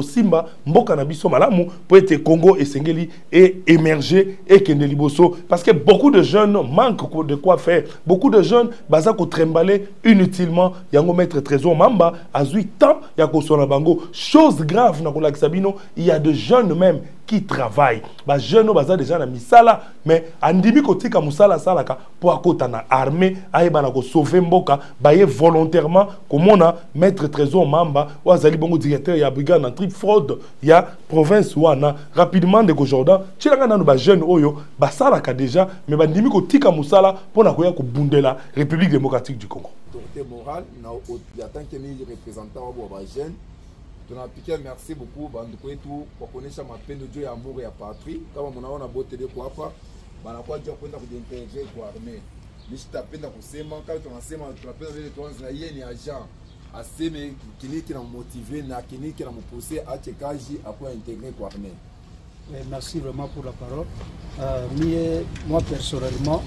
Simba, Mboka na biso malamu pour être Congo et Sengeli et émerger et Kendeliboso. Parce que beaucoup de jeunes manquent de quoi faire. Beaucoup de jeunes bazako trembaler inutilement. Yango Maître Trésor Mamba a 8 ans yako sona bango. Chose grave na kola Sabino, il y a de jeunes même qui travaillent. Ba jeunes baza déjà na misala mais andimi kotika musala salaka pour akota na armée ayeba na ko sauver mboka baye volontairement comme on a Maître Trésor Mamba ou azali bongo directeur ya brigade en trip fraude ya province wana rapidement de Jordan chilanga na ba jeune oyo basalaka déjà mais bandimi kotika musala pour na koya ko bundela République démocratique du Congo. Autorité morale na tant que ni représentant wa jeune tunapikia merci beaucoup banduko yetu kwa kuonesha mapendo juu ya amour ya patrie kama mnaona bote leo hapa banakuwa juu kwenda kujintegrer kwa armée. Nishitapenda kusema kama tunasema tunapenda vile tuanze na yeye ni agent aseme kini qui na motiver na kini qui na pousser à chekaji à pouvoir intégrer kwa armée. Merci vraiment pour la parole. Moi personnellement,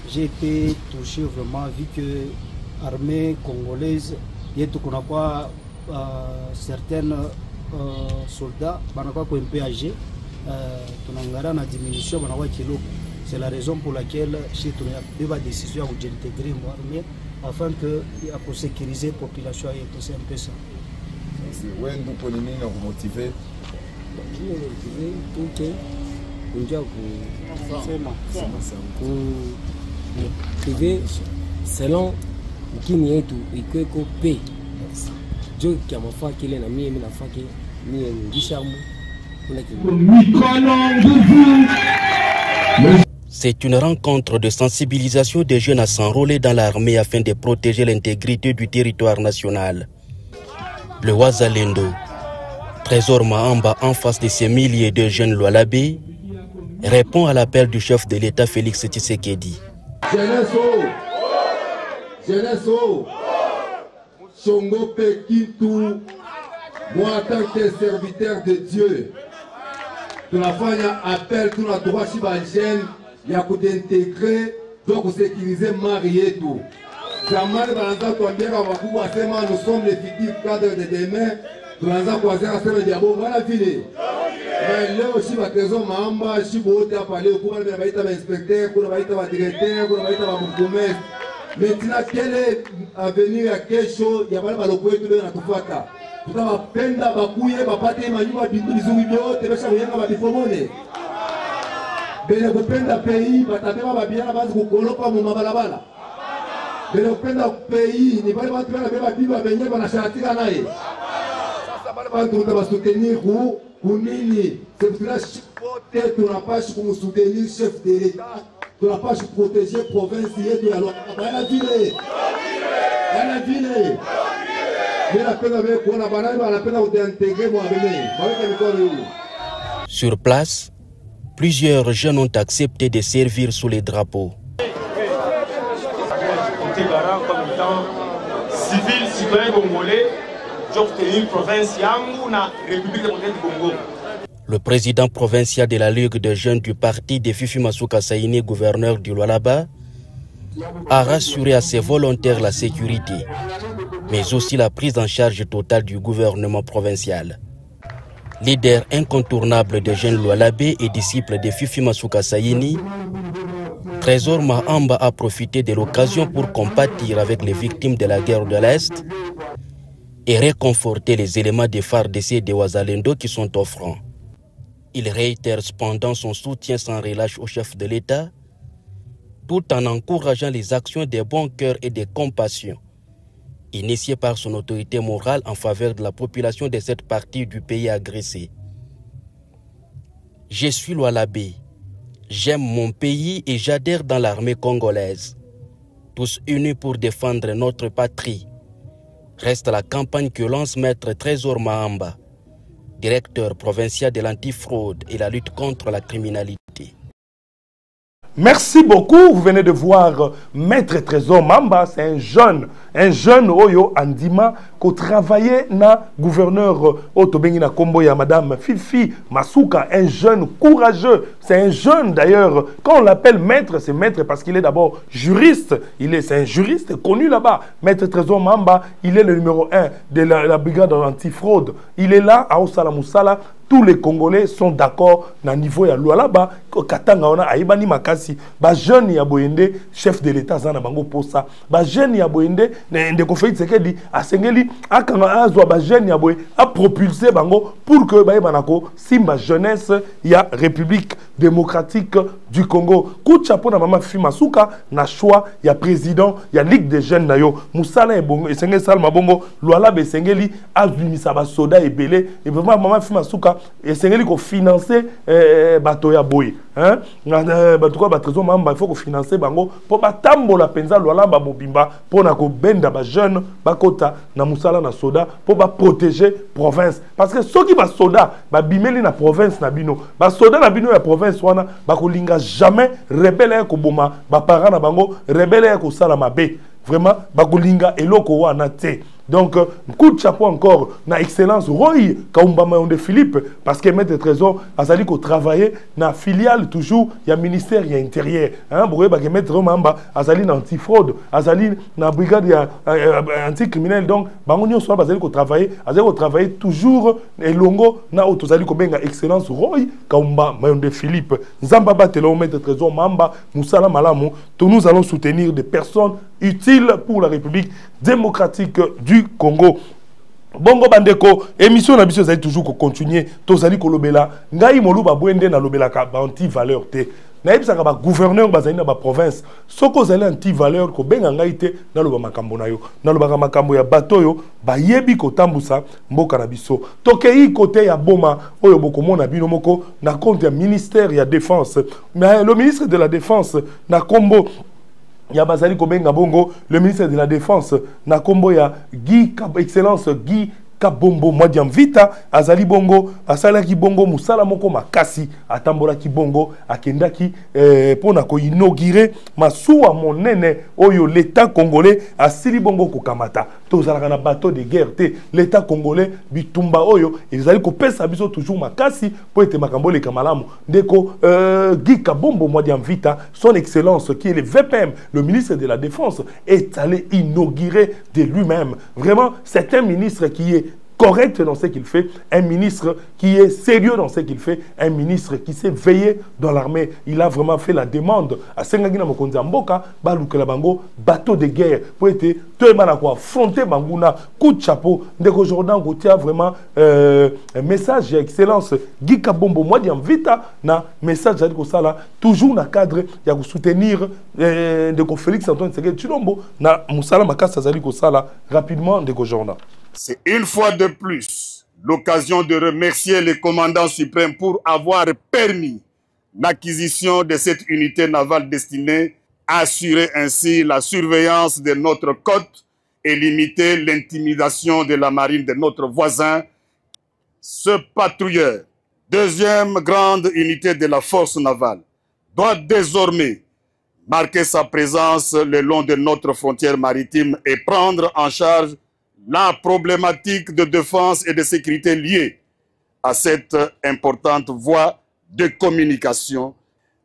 j'ai été touché vraiment vu que l'armée congolaise yetu kuna kwa certains soldats banakuwa ko MPAG tunangara na diminution banakuwa kilo. C'est la raison pour laquelle j'ai pris la décision d'intégrer l'armée afin que pour sécuriser la population et tout c'est un peu ça. C'est ouais nous pour nous motiver. Tout que motiver selon qui est tout et que paix. Dieu qui a mon frère qui est na mie na fa qui ni Richard C'est une rencontre de sensibilisation des jeunes à s'enrôler dans l'armée afin de protéger l'intégrité du territoire national. Le Wazalendo, Trésor Mahamba en face de ces milliers de jeunes Lualabé, répond à l'appel du chef de l'État Félix Tshisekedi. Songo Pekitu, moi en tant que serviteur de Dieu, de la fin appel tout la droit chibanchen, il y a d'intégrer, donc sécuriser marié tout. Zaman Banza Tombera Wakuwa Sema, nous sommes les futurs cadres de demain, Banza Kwazera Sema Diabo, voilà fini. Mais là aussi, ma trésor Mahamba, Chibo, tu as parlé au pouvoir de la inspecteur, pour la directeur, pour la commerce. Maintenant, quel est l'avenir à quelque chose? Il y a pas de malopoué tout dans la Toufaka. Tout à l'heure, Penda, Bakouye, Bapate, Manuma, Bintou, Bizouibio, Tébécha, Mouyanga, Babifomone. Benependa pays, Batapema, Babia, la base, Kolopa, Moumabalabala. Benependa pays, n'est pas le matériel, la Babi, Babenye, Banachatira, Nae. Ça va soutenir Kounini. C'est pour cela que tu n'as pas pour soutenir chef de l'État. Tu n'as pas protéger la province de la loi. Sur place, plusieurs jeunes ont accepté de servir sous les drapeaux. Civil, citoyen congolais, j'obtiens une province Yangou, la République démocratique du Congo. Le président provincial de la Ligue des jeunes du parti de Fifi Masuka Saini, gouverneur du Lualaba, a rassuré à ses volontaires la sécurité, mais aussi la prise en charge totale du gouvernement provincial. Leader incontournable des jeunes Lualabé et disciple de Fifi Masuka Saini, Trésor Mahamba a profité de l'occasion pour compatir avec les victimes de la guerre de l'Est et réconforter les éléments de FARDC de Wazalendo qui sont au front. Il réitère cependant son soutien sans relâche au chef de l'État, tout en encourageant les actions de bon cœur et de compassion, initiées par son autorité morale en faveur de la population de cette partie du pays agressé. Je suis Lualabé, j'aime mon pays et j'adhère dans l'armée congolaise. Tous unis pour défendre notre patrie. Reste la campagne que lance Maître Trésor Mahamba, directeur provincial de l'antifraude et la lutte contre la criminalité. Merci beaucoup. Vous venez de voir Maître Trésor Mahamba, c'est un jeune Oyo Andima qui travaillait na gouverneur Otobengi na Kombo ya Madame Fifi Masuka, un jeune courageux. C'est un jeune d'ailleurs, quand on l'appelle maître, c'est maître parce qu'il est d'abord juriste. C'est un juriste connu là-bas. Maître Trésor Mahamba, il est le numéro 1 de la brigade antifraude. Il est là à Osala Moussala. Tous les Congolais sont d'accord na niveau ya Lualaba katanga ona aibani makasi ba jeune ya boyende chef de l'état zana bango posa ba jeune ya boyende ndeko Félix Tshisekedi asengeli akanga azwa ba jeune ya boy a propulser bango pour que ba banako simba jeunesse ya République démocratique du Congo. Coup de chapeau na mama Fifi Masuka na choix ya président ya Ligue des jeunes na yo Moussala et bongo esengeli salma bongo Lualaba esengeli azwimisa ba soda ebele et vraiment mama Fifi Masuka et c'est lui qui finance bateau ya boy hein bateau ba Trésor Mahamba il faut que financer bango pour batambola penza Lualaba bobimba pour na ko benda ba jeune bakota na musala na soda pour ba protéger province parce que ceux qui ba soda ba bimeli na province na bino ba soda na bino ya province wana ba ko linga jamais rebelle ko boma ba parents na bango rebelle ko sala mabe vraiment ba ko linga eloko wana te. Donc, coup de chapeau encore, na excellence Roy Kaumba Mayonde Philippe, parce que Maître Trésor a sali qu'on travaillait na filiale toujours, il y a ministère, il y a intérieur. Hein, pour que Maître Mahamba a sali na antifraude, a sali na brigade ya anticriminel. Donc, bangonio soit basali qu'on travaillait, a sali qu'on travaillait toujours et longo na auto sali qu'on benga excellence Roy Kaumba Mayonde Philippe. Zamba Batelo Maître Trésor Mahamba Moussala Malamu, tous nous allons soutenir des personnes utiles pour la République démocratique du Congo. Bongo bandeko, émission na biso zali toujours ko continuer, tozali ko lobela, ngai moluba bwende na lobela ka ba anti valeur te. Na yebisaka ba gouverneur bazali na ba province, soko zali anti valeur ko benga ngai te na loba makambo na yo. Na loba makambo ya bato yo, ba yebi ko tambusa mboka na biso. Tokei côté ya boma oyo boko mona bino moko na compte ya ministère ya défense. Mais le ministre de la défense na kombo ya bazali kobenga bongo le ministre de la défense na kombo ya Guy excellence Guy Kabombo Mwadiam Vita azali bongo asalaki bongo musala moko makasi atambola ki bongo akendaki pona ko inaugurer masuwa monene oyo l'état congolais asili bongo kokamata tozalaka na bateau de guerre te l'état congolais bitumba oyo ezali ko pesa biso toujours makasi po ete makambo le kamalamu ndeko Guy Kabombo Mwadiam Vita son excellence qui est le VPM le ministre de la défense est allé inaugurer de lui-même vraiment c'est un ministre qui est correct dans ce qu'il fait, un ministre qui est sérieux dans ce qu'il fait, un ministre qui s'est veillé dans l'armée. Il a vraiment fait la demande à Sengagina Mokonzi Mboka, Balukela Bango, bateau de guerre, pour être affronter Bangouna, coup de chapeau. Ndeko Jordan Gauthier vraiment un message excellence. Guy Kabombo Mwadiam Vita, na message de ça toujours na cadre, il y a soutenir Ndeko Félix Antoine Tshisekedi Tshilombo, na Moussala Makassa Zali Kosala, rapidement Ndeko Jordan. C'est une fois de plus l'occasion de remercier le commandant suprême pour avoir permis l'acquisition de cette unité navale destinée à assurer ainsi la surveillance de notre côte et limiter l'intimidation de la marine de notre voisin. Ce patrouilleur, deuxième grande unité de la force navale, doit désormais marquer sa présence le long de notre frontière maritime et prendre en charge la problématique de défense et de sécurité liée à cette importante voie de communication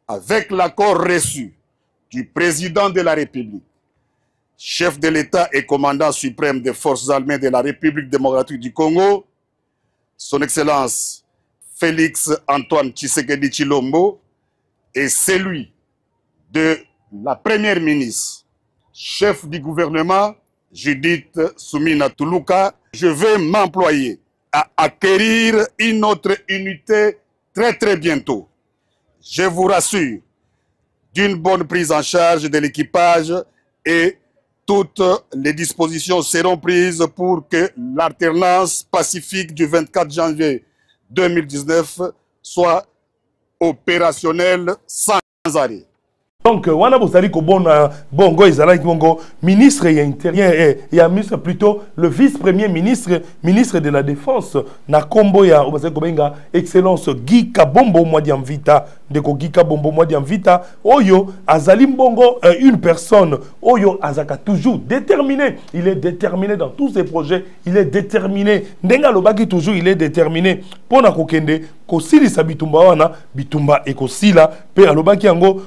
avec l'accord reçu du président de la République, chef de l'État et commandant suprême des forces armées de la République démocratique du Congo, son Excellence Félix Antoine Tshisekedi Tshilombo, et celui de la Première ministre, chef du gouvernement, Judith Soumina Toulouka. Je vais m'employer à acquérir une autre unité très bientôt. Je vous rassure d'une bonne prise en charge de l'équipage et toutes les dispositions seront prises pour que l'alternance pacifique du 24 janvier 2019 soit opérationnelle sans arrêt. Donc, wana bozali ko bona bongo ezalaki bongo ministre ya intérieur et ya ministre plutôt le vice-premier ministre ministre de la défense na kombo ya obazali ko benga excellence Guy Kabombo Mwadiamvita ndeko Guy Kabombo Mwadiamvita oyo azali mbongo une personne oyo azaka toujours déterminé, il est déterminé dans tous ses projets, il est déterminé ndenga lobaki toujours il est déterminé pona kokende kosilisa bitumba wana bitumba ekosila pe alobaki yango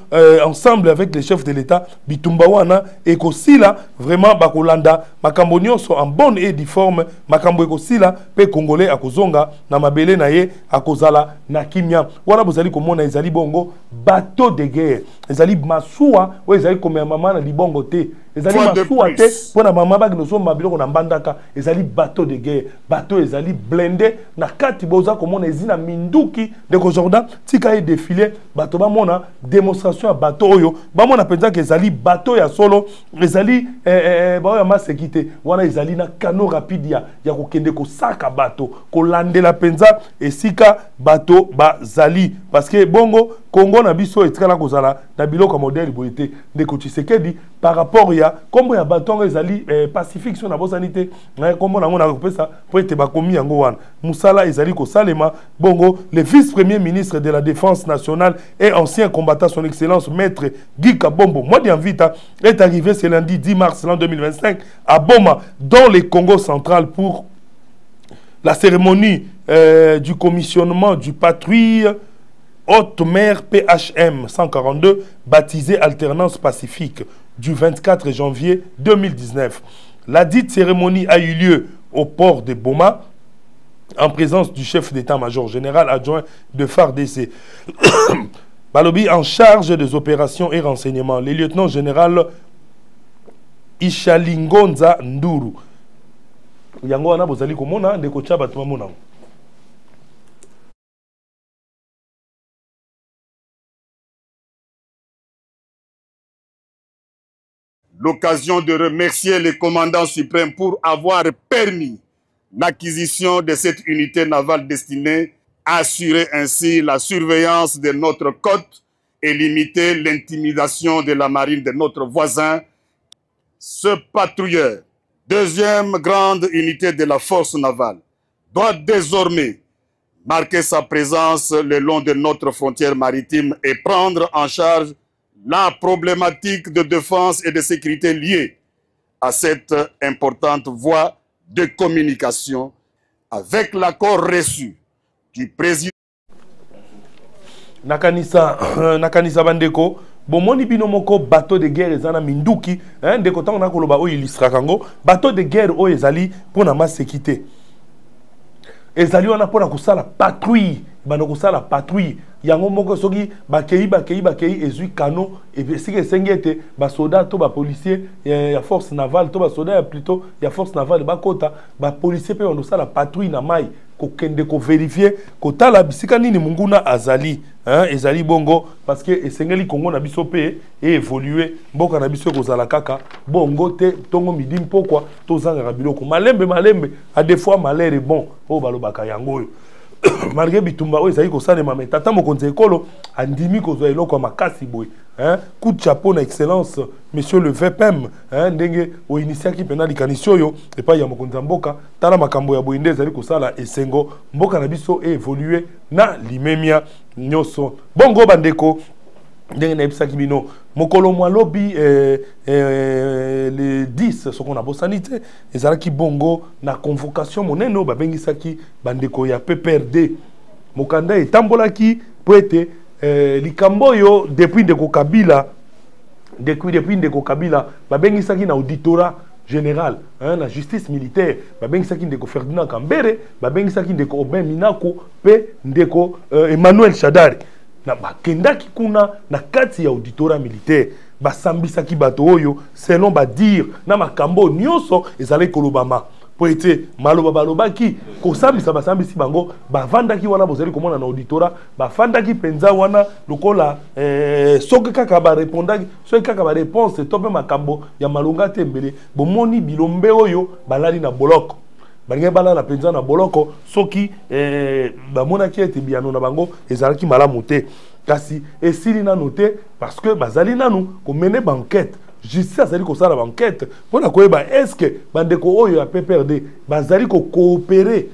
ensemble avec les chefs de l'État bitumba wana ekosila vraiment bakolanda makambo nyonso en bonne et due forme makambo ekosila pe congolais akozonga na mabele na ye akozala na kimia wana bozali komona ezali bongo bateau de guerre ezali masuwa o ezali komema mama na libongo te ezali masuwa te pona mama baki no so mabiloko na mbandaka ezali bateau de guerre bateau ezali blindé na kati boza komona ezina minduki de ko Jordan tika e défilé bato ba mona démonstration ya bateau oyo ba mona penza ke ezali bateau ya solo ezali ba ya masekite wana ezali na canot rapide ya kokende ko saka bateau ko landela penza esika bateau bazali parce que bongo Congo na biso etikala kozala na biloko modèle boyete ndeko Tshisekedi par rapport ya kombo ya batongo ezali pacifique so na bosanité kombo nango na kopesa po ete bakomi yango wana musala ezali ko salema bongo le vice-premier ministre de la défense nationale et ancien combattant son excellence maître Guy Kabombo Mwadiamvita est arrivé ce lundi 10 mars l'an 2025 à Boma dans le Congo central pour la cérémonie du commissionnement du patrouille haute mer PHM 142 baptisé Alternance Pacifique du 24 janvier 2019. La dite cérémonie a eu lieu au port de Boma en présence du chef d'état-major général adjoint de FARDC. Balobi en charge des opérations et renseignements, le lieutenant général Ishalingonza Nduru. Yango wana bozali komona ndeko tcha bato mona. L'occasion de remercier le commandant suprême pour avoir permis l'acquisition de cette unité navale destinée à assurer ainsi la surveillance de notre côte et limiter l'intimidation de la marine de notre voisin. Ce patrouilleur, deuxième grande unité de la force navale, doit désormais marquer sa présence le long de notre frontière maritime et prendre en charge la problématique de défense et de sécurité liée à cette importante voie de communication avec l'accord reçu du président. Nakanisa bandeko bomoni bino moko bateau de guerre ezana minduki ndeko tango na koloba o illustra kango bateau de guerre o ezali pona masekite ezali wana pona kusala patrouille bano kusala patrouille yango moko soki bakei ezui kano et sike sengete ba soldat to ba policier ya force navale to ba soldat plutôt ya force navale ba kota ba policier pe on sala patrouille na mai ko kende ko vérifier ko tala bisika nini munguna azali ezali bongo parce que esengeli Congo na biso pe et évoluer mboka na biso ko zala kaka bongo te tongo midi pourquoi to zanga biloko malembe à des fois malheur est bon o balobaka yango malgré bitumba oyo ezali kosalema me tata mokonzi ekolo andimi kozwa eloko ya makasi boye coup de chapeau na excellence monsieur le VPM ndenge oinitiaki mpena likanisi oyo epai ya mokonzi ya mboka tala makambo ya boye nde ezali kosala esengo mboka na biso evolue na limemia nyonso bongo bandeko ndenge nayebisaki bino mokolo mwa lobi le 10 soko na bosani te ezalaki bongo na convocation monene oyo babengisaki bandeko ya PPRD mokanda etambolaki po ete likambo oyo depuis ndeko Kabila babengisaki na auditorat général na justice militaire babengisaki ndeko Ferdinand Kambere babengisaki ndeko Aubin Minako pe ndeko Emmanuel Shadari na bakendaki kuna na kati ya auditorat militaire basambisaki bato oyo selon badir na makambo nyonso ezalaki kolobama po ete maloba balobaki kosambisa basambisi bango bavandaki wana bozali komona na auditorat bafandaki penza wana lokola soki kaka barepondaki soki kaka bareponse to mpe makambo ya malonga te mbele bomoni bilombe oyo balali na boloko balingi balala penza na boloko soki bamonaki ete biyano na bango ezalaki malamu te kasi esili nanu te parce que bazali nanu komene banquête justice azali kosala banquête mpona koyeba estce bandeko oyo ya PPRD bazali kocoopere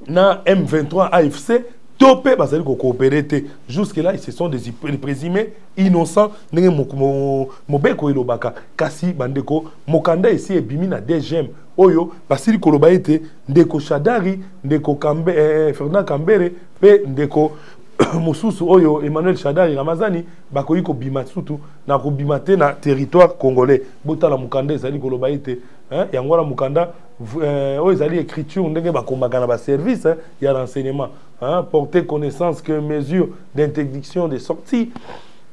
na M23 AFC to mpe bazali kocoopere te jusque là ils se sont des présumés innocents ndenge mobeko elobaka kasi bandeko mokanda esi ebimi na DGM oyo basili koloba ete ndeko Shadari ndeko Ferdinand Kambere pe ndeko mosusu oyo Emmanuel Shadari Ramazani bakoyi kobima sutu na kobima te na territoire congolais botala mukanda ezali koloba ete yango wana mukanda oyo ezali écriture ndenge bakomaka na baservice ya renseignement porter connaissance que mesures d'interdiction des sorties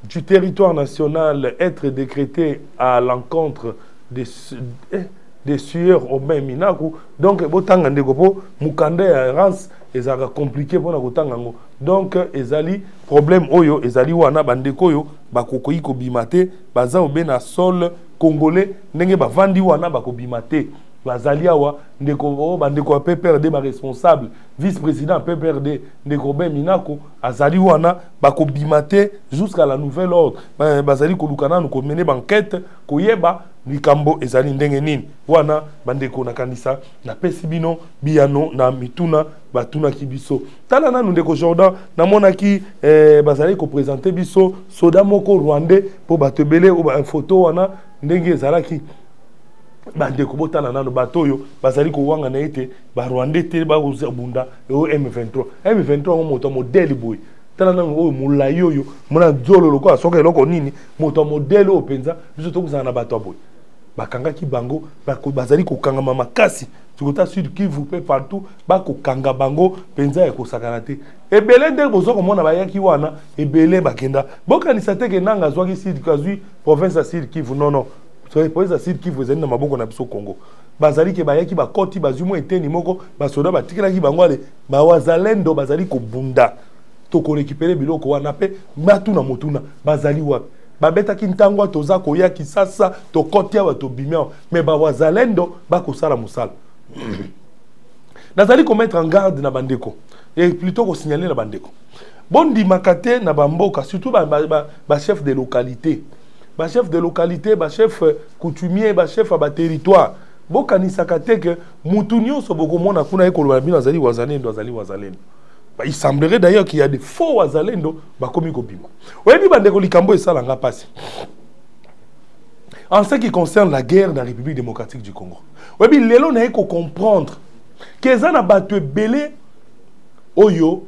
du territoire national être décrétées à l'encontre des sueurs au même Minaku donc botanga ndeko po mukanda ya rance ezaka compliqué pona kotanga ngo donc ezali problème oyo ezali wana bandeko oyo bakokoyi kobima te baza obe na sol congolais ndenge bavandi wana bakobima te bazali awa ndeko bandeko ya PPRD ba responsable vice-président PPRD ndeko Ben Minako azali wana bakobima te jusqu'à la nouvelle ordre bazali kolukana ko mener banquête koyeba likambo ezali ndenge nini wana bandeko na kanisa na pesi bino biyano na mituna batuna kibiso tala nanu ndeko Jordan na monaki bazali ko présenter biso soda moko rwandais po batebele o photo wana ndenge ezalaki bandeko botala nanu batoyo bazali ko wanga na ete ba rwandais te ba bunda o M23 moto modèle boy tala nanu oyo mulayi oyo mona nzolo loko asoka eloko nini moto modèle o penza biso tokuzana na bato boy bakangaki bango bazali kokangama makasi tukota sud Kivu pe partout bakokanga bango penza ya kosakana te ebele nde bozo komona bayaki wana ebele bakenda bokanisa te ke nanga zwaki sud kazwi province ya sud Kivu non so province ya sud Kivu ezali na maboko na biso Congo bazali ke bayaki bakoti bazwi mo eteni moko basoda batikelaki bango ale bawazalendo bazali kobunda toko récupérer biloko wana pe matuna motuna bazali wapi babetaki ntango toza koya Kisasa tokoti awa tobimia mais bawazalendo bakosala musala nazali ko mettre en garde na bandeko et plutôt ko signaler na bandeko bondi makate na bamboka surtout ba chef de localité ba chef de localité ba chef coutumier ba chef ba territoire bokanisa kate que mutu nyonso bokomona kuna ekoloba bino azali wazalendo il semblerait d'ailleurs qu'il y a des faux wazalendo bakomi kobima oyebi bandeko likambo esalanga pasi en ce qui concerne la guerre dans la République démocratique du Congo oyebi lelo na eko comprendre que za na bato ebele oyo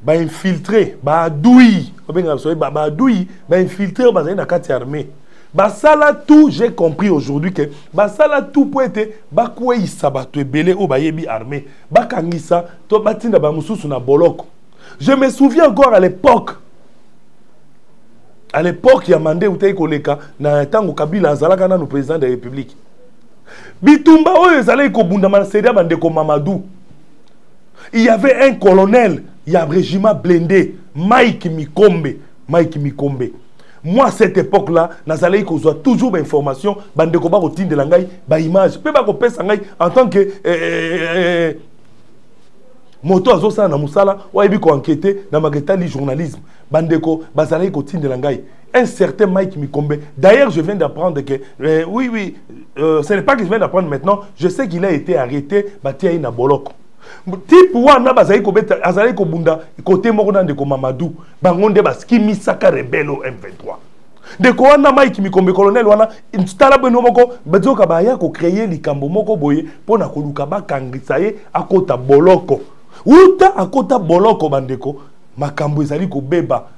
ba infiltré ba adui obenga so ba adui ba infiltré bazali na kati armée basala tout j'ai compris aujourd'hui que basala tout pour être bakweisa bato ebele o bayebi armée bakangisa to batinda ba mususu na boloko je me souviens encore à l'époque ya mandé utei koleka na tango Kabila azalaka na no président de la République bitumba oyo ezalaki kobunda maseria bandeko Mamadou il y avait un colonel il y a un régiment blindé Mike Mikombe moi à cette époque là nazalaki kozwa toujours ba information bandeko ba kotindela ngai ba image pe ba kopesa ngai en tant que moto azosala na musala oyebi ko enquêter na maketali journalisme bandeko bazali ko tindela ngai un certain Mike Mikombe. D'ailleurs, je viens d'apprendre que oui, ce n'est pas que je viens d'apprendre maintenant, je sais qu'il a été arrêté Batia ina boloko. Type wana bazali ko beta azali ko bunda côté moko de ko Mamadou bangonde baski misaka rebelo M23. De ko wana Mike Mikombe colonel wana installa beno moko bazoka baya ko créer likambo moko boye pona ko luka ba kangisa ye akota boloko. Uta akota boloko bandeko makambo ezali ko beba.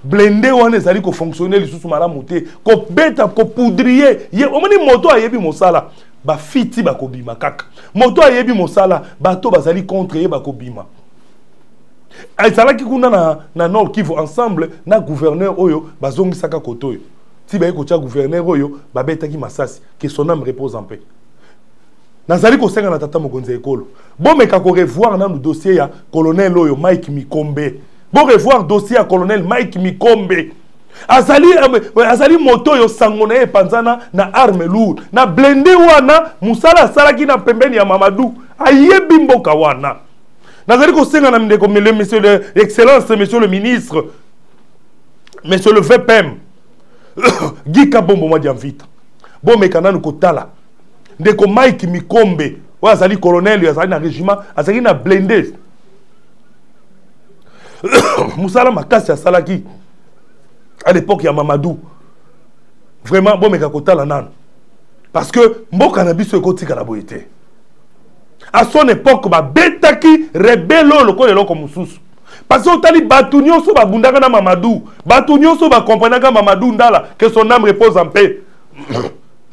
Blende wana ezali ko fonctionner lisusu malamu te ko beta ko poudrier ye omoni moto ayebi mosala ba fiti ba ko bima kaka moto ayebi mosala bato bazali contre ye ba ko bima ezalaki kuna na Nord Kivu ensemble na gouverneur oyo bazongisaka koto oyo ti ba ko tia gouverneur oyo ba betaki masasi que son âme repose en paix nazali ko senga na tata mokonzi ekolo bomeka ko revoir na dossier ya colonel oyo Mike Mikombe. Bon revoir dossier à colonel Mike Mikombe. Azali moto yo sangone panzana na arme lourde. Na blende wana musala salaki na pembeni ya Mamadou. Ayebi mboka wana. Nazali ko senga na ndeko monsieur le excellence monsieur le ministre. Monsieur le VPM. Gika bombo mwa diamvita. Bon mekana no kotala. Ndeko Mike Mikombe. Wa azali colonel yo azali na régiment, azali na blende. Moussala makasi ya salaki à l'époque ya Mamadou vraiment bon meka kotala nan parce que mboka na biso ekotika na boyete à son époque ba betaki rebelo loko lelo ko mususu parce que otali batunyo so ba bundaka na Mamadou batunyo so ba comprenaka Mamadou ndala que son âme repose en paix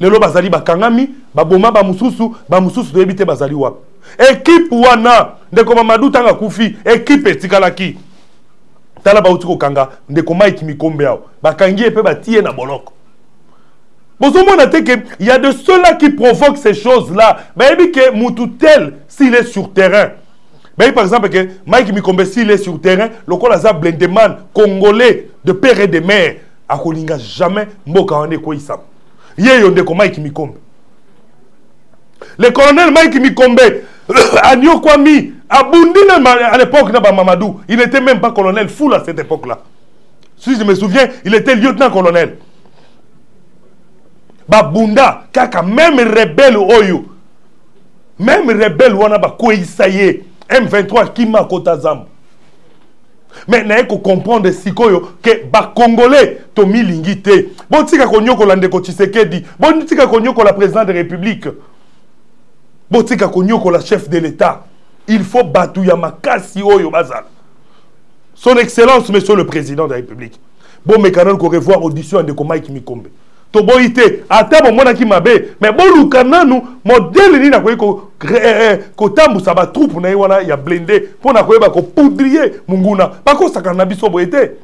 lelo bazali bakangami ba boma ba mususu to ebite bazali wapi équipe wana ndeko Mamadou tanga kufi équipe etikalaki tala ba uti ko kanga ndeko Mike Mikombe yao bakangi epe batie na boloko bozomona te que il y a de ceux-là qui provoquent ces choses-là bayebi que mutu tel s'il est sur terrain bayebi par exemple que Mike Mikombe s'il est sur terrain lokola za blendeman congolais de père et de mère akolinga jamais mboka wane ko isam yeyo ndeko Mike Mikombe le colonel Mike Mikombe Agno Kwami Abundina à l'époque de Mamadou, il n'était même pas colonel fou à cette époque-là. Si je me souviens, il était lieutenant-colonel. Babunda, kaka même rebelle oyo. Même rebelle wana ba koisaye M23 qui m'a kotazam. Mais n'a ko comprendre sikoyo que ba congolais to milingité. Bon tika konyoko la ndeko Tshisekedi, bon tika konyoko la président de la République. Bon tika konyoko la chef de l'État. Il faut battre Yamakasi Oyo Bazal. Son Excellence, Monsieur le Président de la République. Bon, mais quand on revoir audition de Mike Mikombe. Toboité, à table, mon aki mabe, mais bon, le canon, modèle ni na ko tambu sa ba troupe na wana ya blindé pour na ko ba ko poudrier munguna. Pas ko sakana biso boité.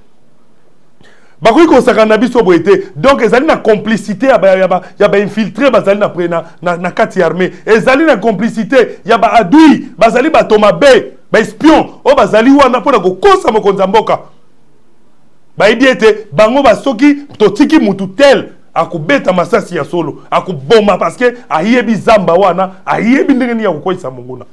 Bakoui ko sakana biso boité. Donc ezali na complicité ya ba infiltré bazali na kati armée. Ezali na complicité ya ba adui bazali ba tomabe ba espion o bazali wana pona ko kosa mokonza mboka. Ba ibiete bango ba soki totiki mutu tel akubeta masasi ya solo akuboma parce que ayebi zamba wana ayebi ndenge ya kokoisa munguna.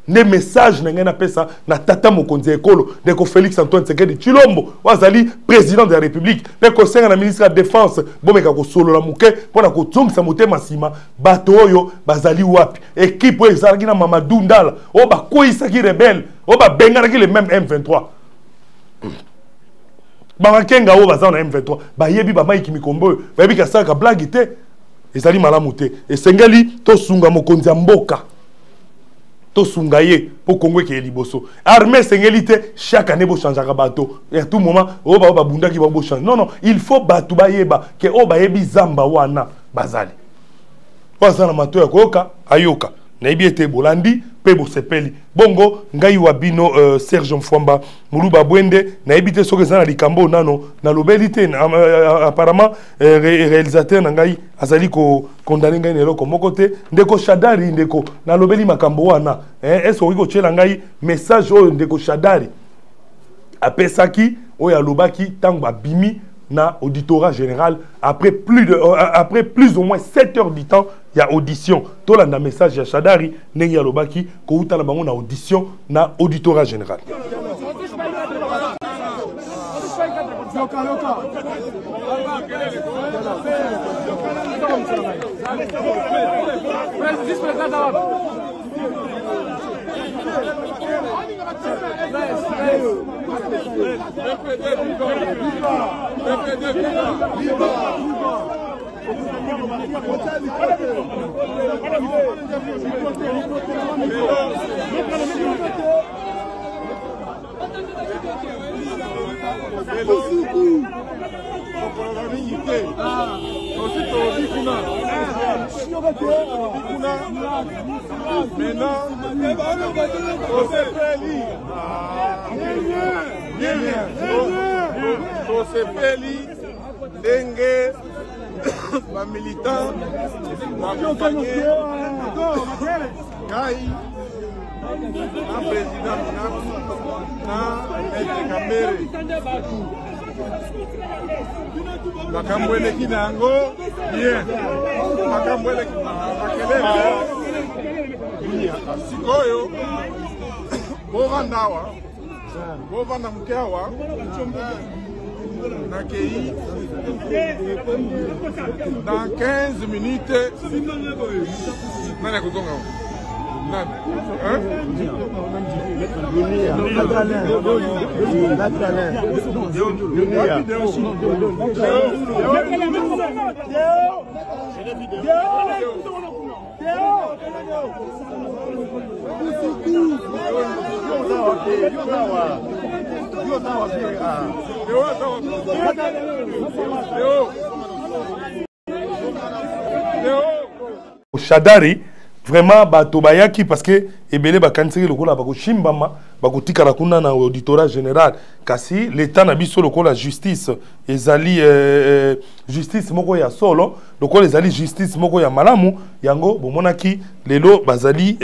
Ne message na pesa na tata mokonzi ekolo ndeko Félix Antoine Tshisekedi Tshilombo wazali président de la République ndeko senga na ministre de la défense bomeka ko solo la muke pona ko tsongisa motema sima bato oyo bazali wapi équipe oyo ezalaki na Mamadou Ndala o ba koisaki rebelle o ba benganaki le même M23 ba kenga o bazana na M23 ba yebi ba Mike Mikombe ba yebi ka saka blague te ezali malamu te esengeli to sunga mokonzi mboka sungaye pour Congo qui est liboso. Armée sengélité chaque année pour changer bateau. Et à tout moment, oh ba bunda qui va changer. Non non, il faut batu ba yeba que oh ba yebi zamba wana bazali. Pas na mato ya koka ayoka. Na yebi bolandi pe bo sepeli. Bongo ngai wabino Serge Mfwamba muluba bwende na yebi te soke zana likambo nano na lobelité apparemment réalisateur na ngai azali ko condamné ngai neloko moko te ndeko Shadari ndeko na lobeli makambo wana est-ce ko tshela ngai message oyo ndeko Shadari apesaki oyo alobaki tango babimi na auditorat général après plus ou moins 7 heures du temps il y a audition tolanda message ya Shadari ndenge ya lobaki ko utala bango na audition na auditorat général. Dengue, ma militant, ma compagnie, Kai, un président, un Kamere. Makambwele kinango, bien. Makambwele makelele. Sikoyo, Bovandawa, Bovanda Mkewa, Nakei, dans 15 minutes, Nana Koutonga. Shadari vraiment bato bayaki parce que ebele bakanisaki lokola bakochimbama bakotikala kuna na auditorat général kasi l'état na biso lokola justice ezali justice moko ya solo lokola ezali justice moko ya malamu yango bomonaki lelo bazali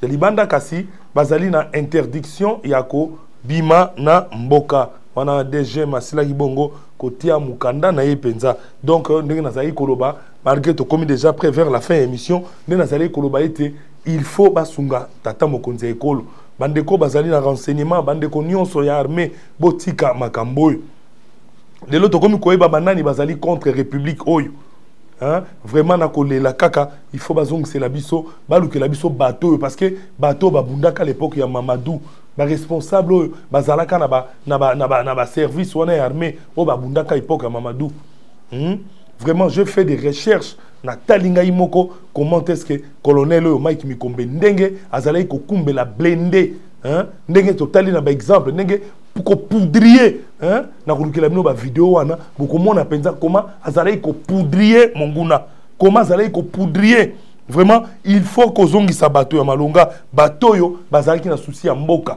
libanda kasi bazali na interdiction ya ko bima na mboka wana DG Masila Kibongo kotia mukanda na ye penza donc ndenge nazali koloba malgré to commis déjà près vers la fin émission ndenge nazali koloba ete il faut basunga tata mokonzi ekolo bandeko bazali na renseignement bandeko nyonso ya armée botika makambo lelo to komi koyeba banani bazali contre république oyo hein? Vraiment na kolela kaka il faut bazongisa la biso balukela biso bateau parce que bateau babundaka à l'époque ya Mamadou ba responsable bazalaka na ba service wana ya armée o babundaka époque ya Mamadou. Vraiment je fais des recherches na talinga imoko comment est-ce que colonel Mike Mikombe ndenge azalaki ko kumbela blindé hein ndenge totali na ba exemple ndenge ko poudrier hein na kolukela bino ba vidéo wana bokomona penza comment azalaki ko poudrier monguna comment azalaki ko poudrier. Vraiment il faut kozongisa bateau ya malonga bateau yo bazalaki na souci ya mboka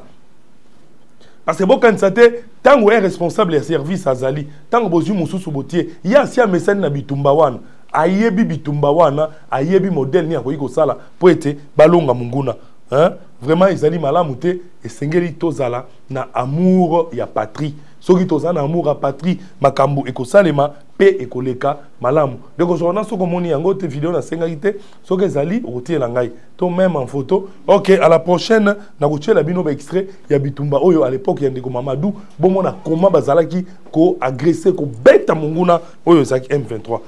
parce que boka nsate tango est responsable ya service azali tango bozu mususu botier ya sia mesani na bitumba wana ayebi bitumba wana ayebi modèle ni akoyi kosala po ete balonga munguna hein vraiment ezali malamu te esengeli tozala na amour ya patrie soki tozala na amour ya patrie makambo ekosalema pe ekoleka malamu donc ozona soko moni yango te vidéo na sengaki te soki ezali okotiela ngai to même en photo ok à la prochaine na kotiela bino ba extrait ya bitumba oyo à l'époque ya ndeko Mamadou bomona comment bazalaki ko agresser ko beta munguna oyo zaki M23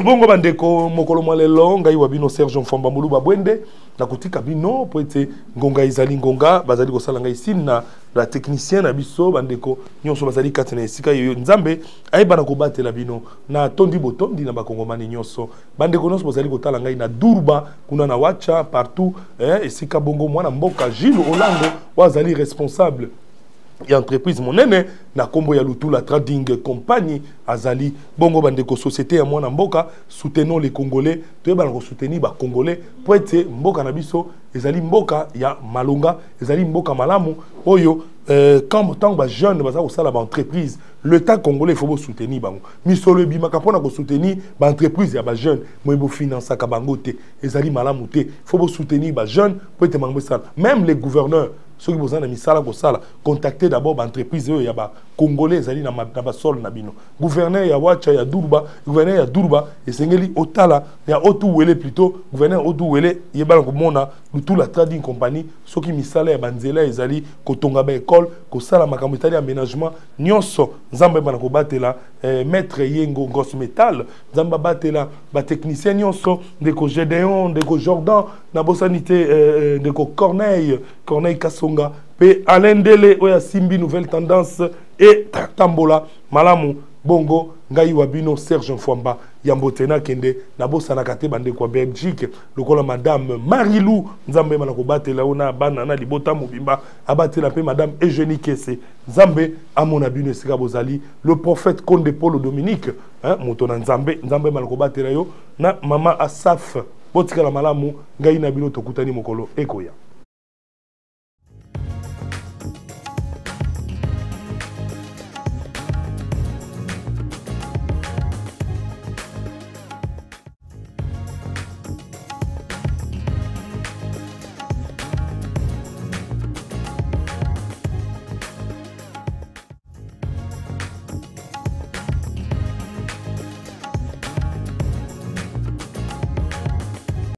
bongo bandeko mokolo mwalelo ngai wa bino Serge Mfamba Mulu babwende na kotika bino po ete ngonga izali ngonga bazali kosala ngai ici na la technicien na biso bandeko nyonso bazali kati na esika yo nzambe ayebana kobatela bino na tondi botondi na bakongomani nyonso bandeko nyonso bazali kotala ngai na Durba kuna na Wacha partout esika bongo mwana mboka Gilles Olango wazali responsable et entreprise monene na kombo ya Lutula Trading Company azali bongo bandeko société ya mwana mboka soutenons les Congolais toyeba na ko soutenir ba Congolais po ete mboka na biso ezali mboka ya malonga ezali mboka malamu oyo quand tant ba jeune baza ko sala ba entreprise l'état congolais faut soutenir bango misolo bimaka pona ko soutenir ba entreprise ya ba jeune mo bo financer ka bango te ezali malamu te faut soutenir ba jeune po ete mango sala même les gouverneurs ceux qui besoin de misala ko sala contacter d'abord l'entreprise ya ba congolais zali na ba sol na bino gouverneur ya wacha ya Durba gouverneur ya Durba esengeli otala ya otuwele plutôt gouverneur otuwele yebala ko mona tout la trading compagnie ceux qui misala ya banzela ezali kotonga ba école ko sala makambo etali aménagement nyonso nzambe bana ko batela maître Yengo Ngos Metal nzamba batela ba technicien nyonso de ko Gédéon de ko Jordan na bosanité de ko Corneille Kassonga pe Alain Dele oya Simbi nouvelle tendance et Tambola malamu bongo ngai wabino Serge Mfwamba yambotena kende na bosana kate bande kwa Belgique lokola madame Marilou nzambe mana ko batela ona bana na libota mobimba abatela pe madame Eugénie Kesse nzambe amona bino sika bozali le prophète Konde Paul Dominique motona nzambe mana ko batela yo na mama Asaf botika la malamu ngai na bino tokutani mokolo ekoya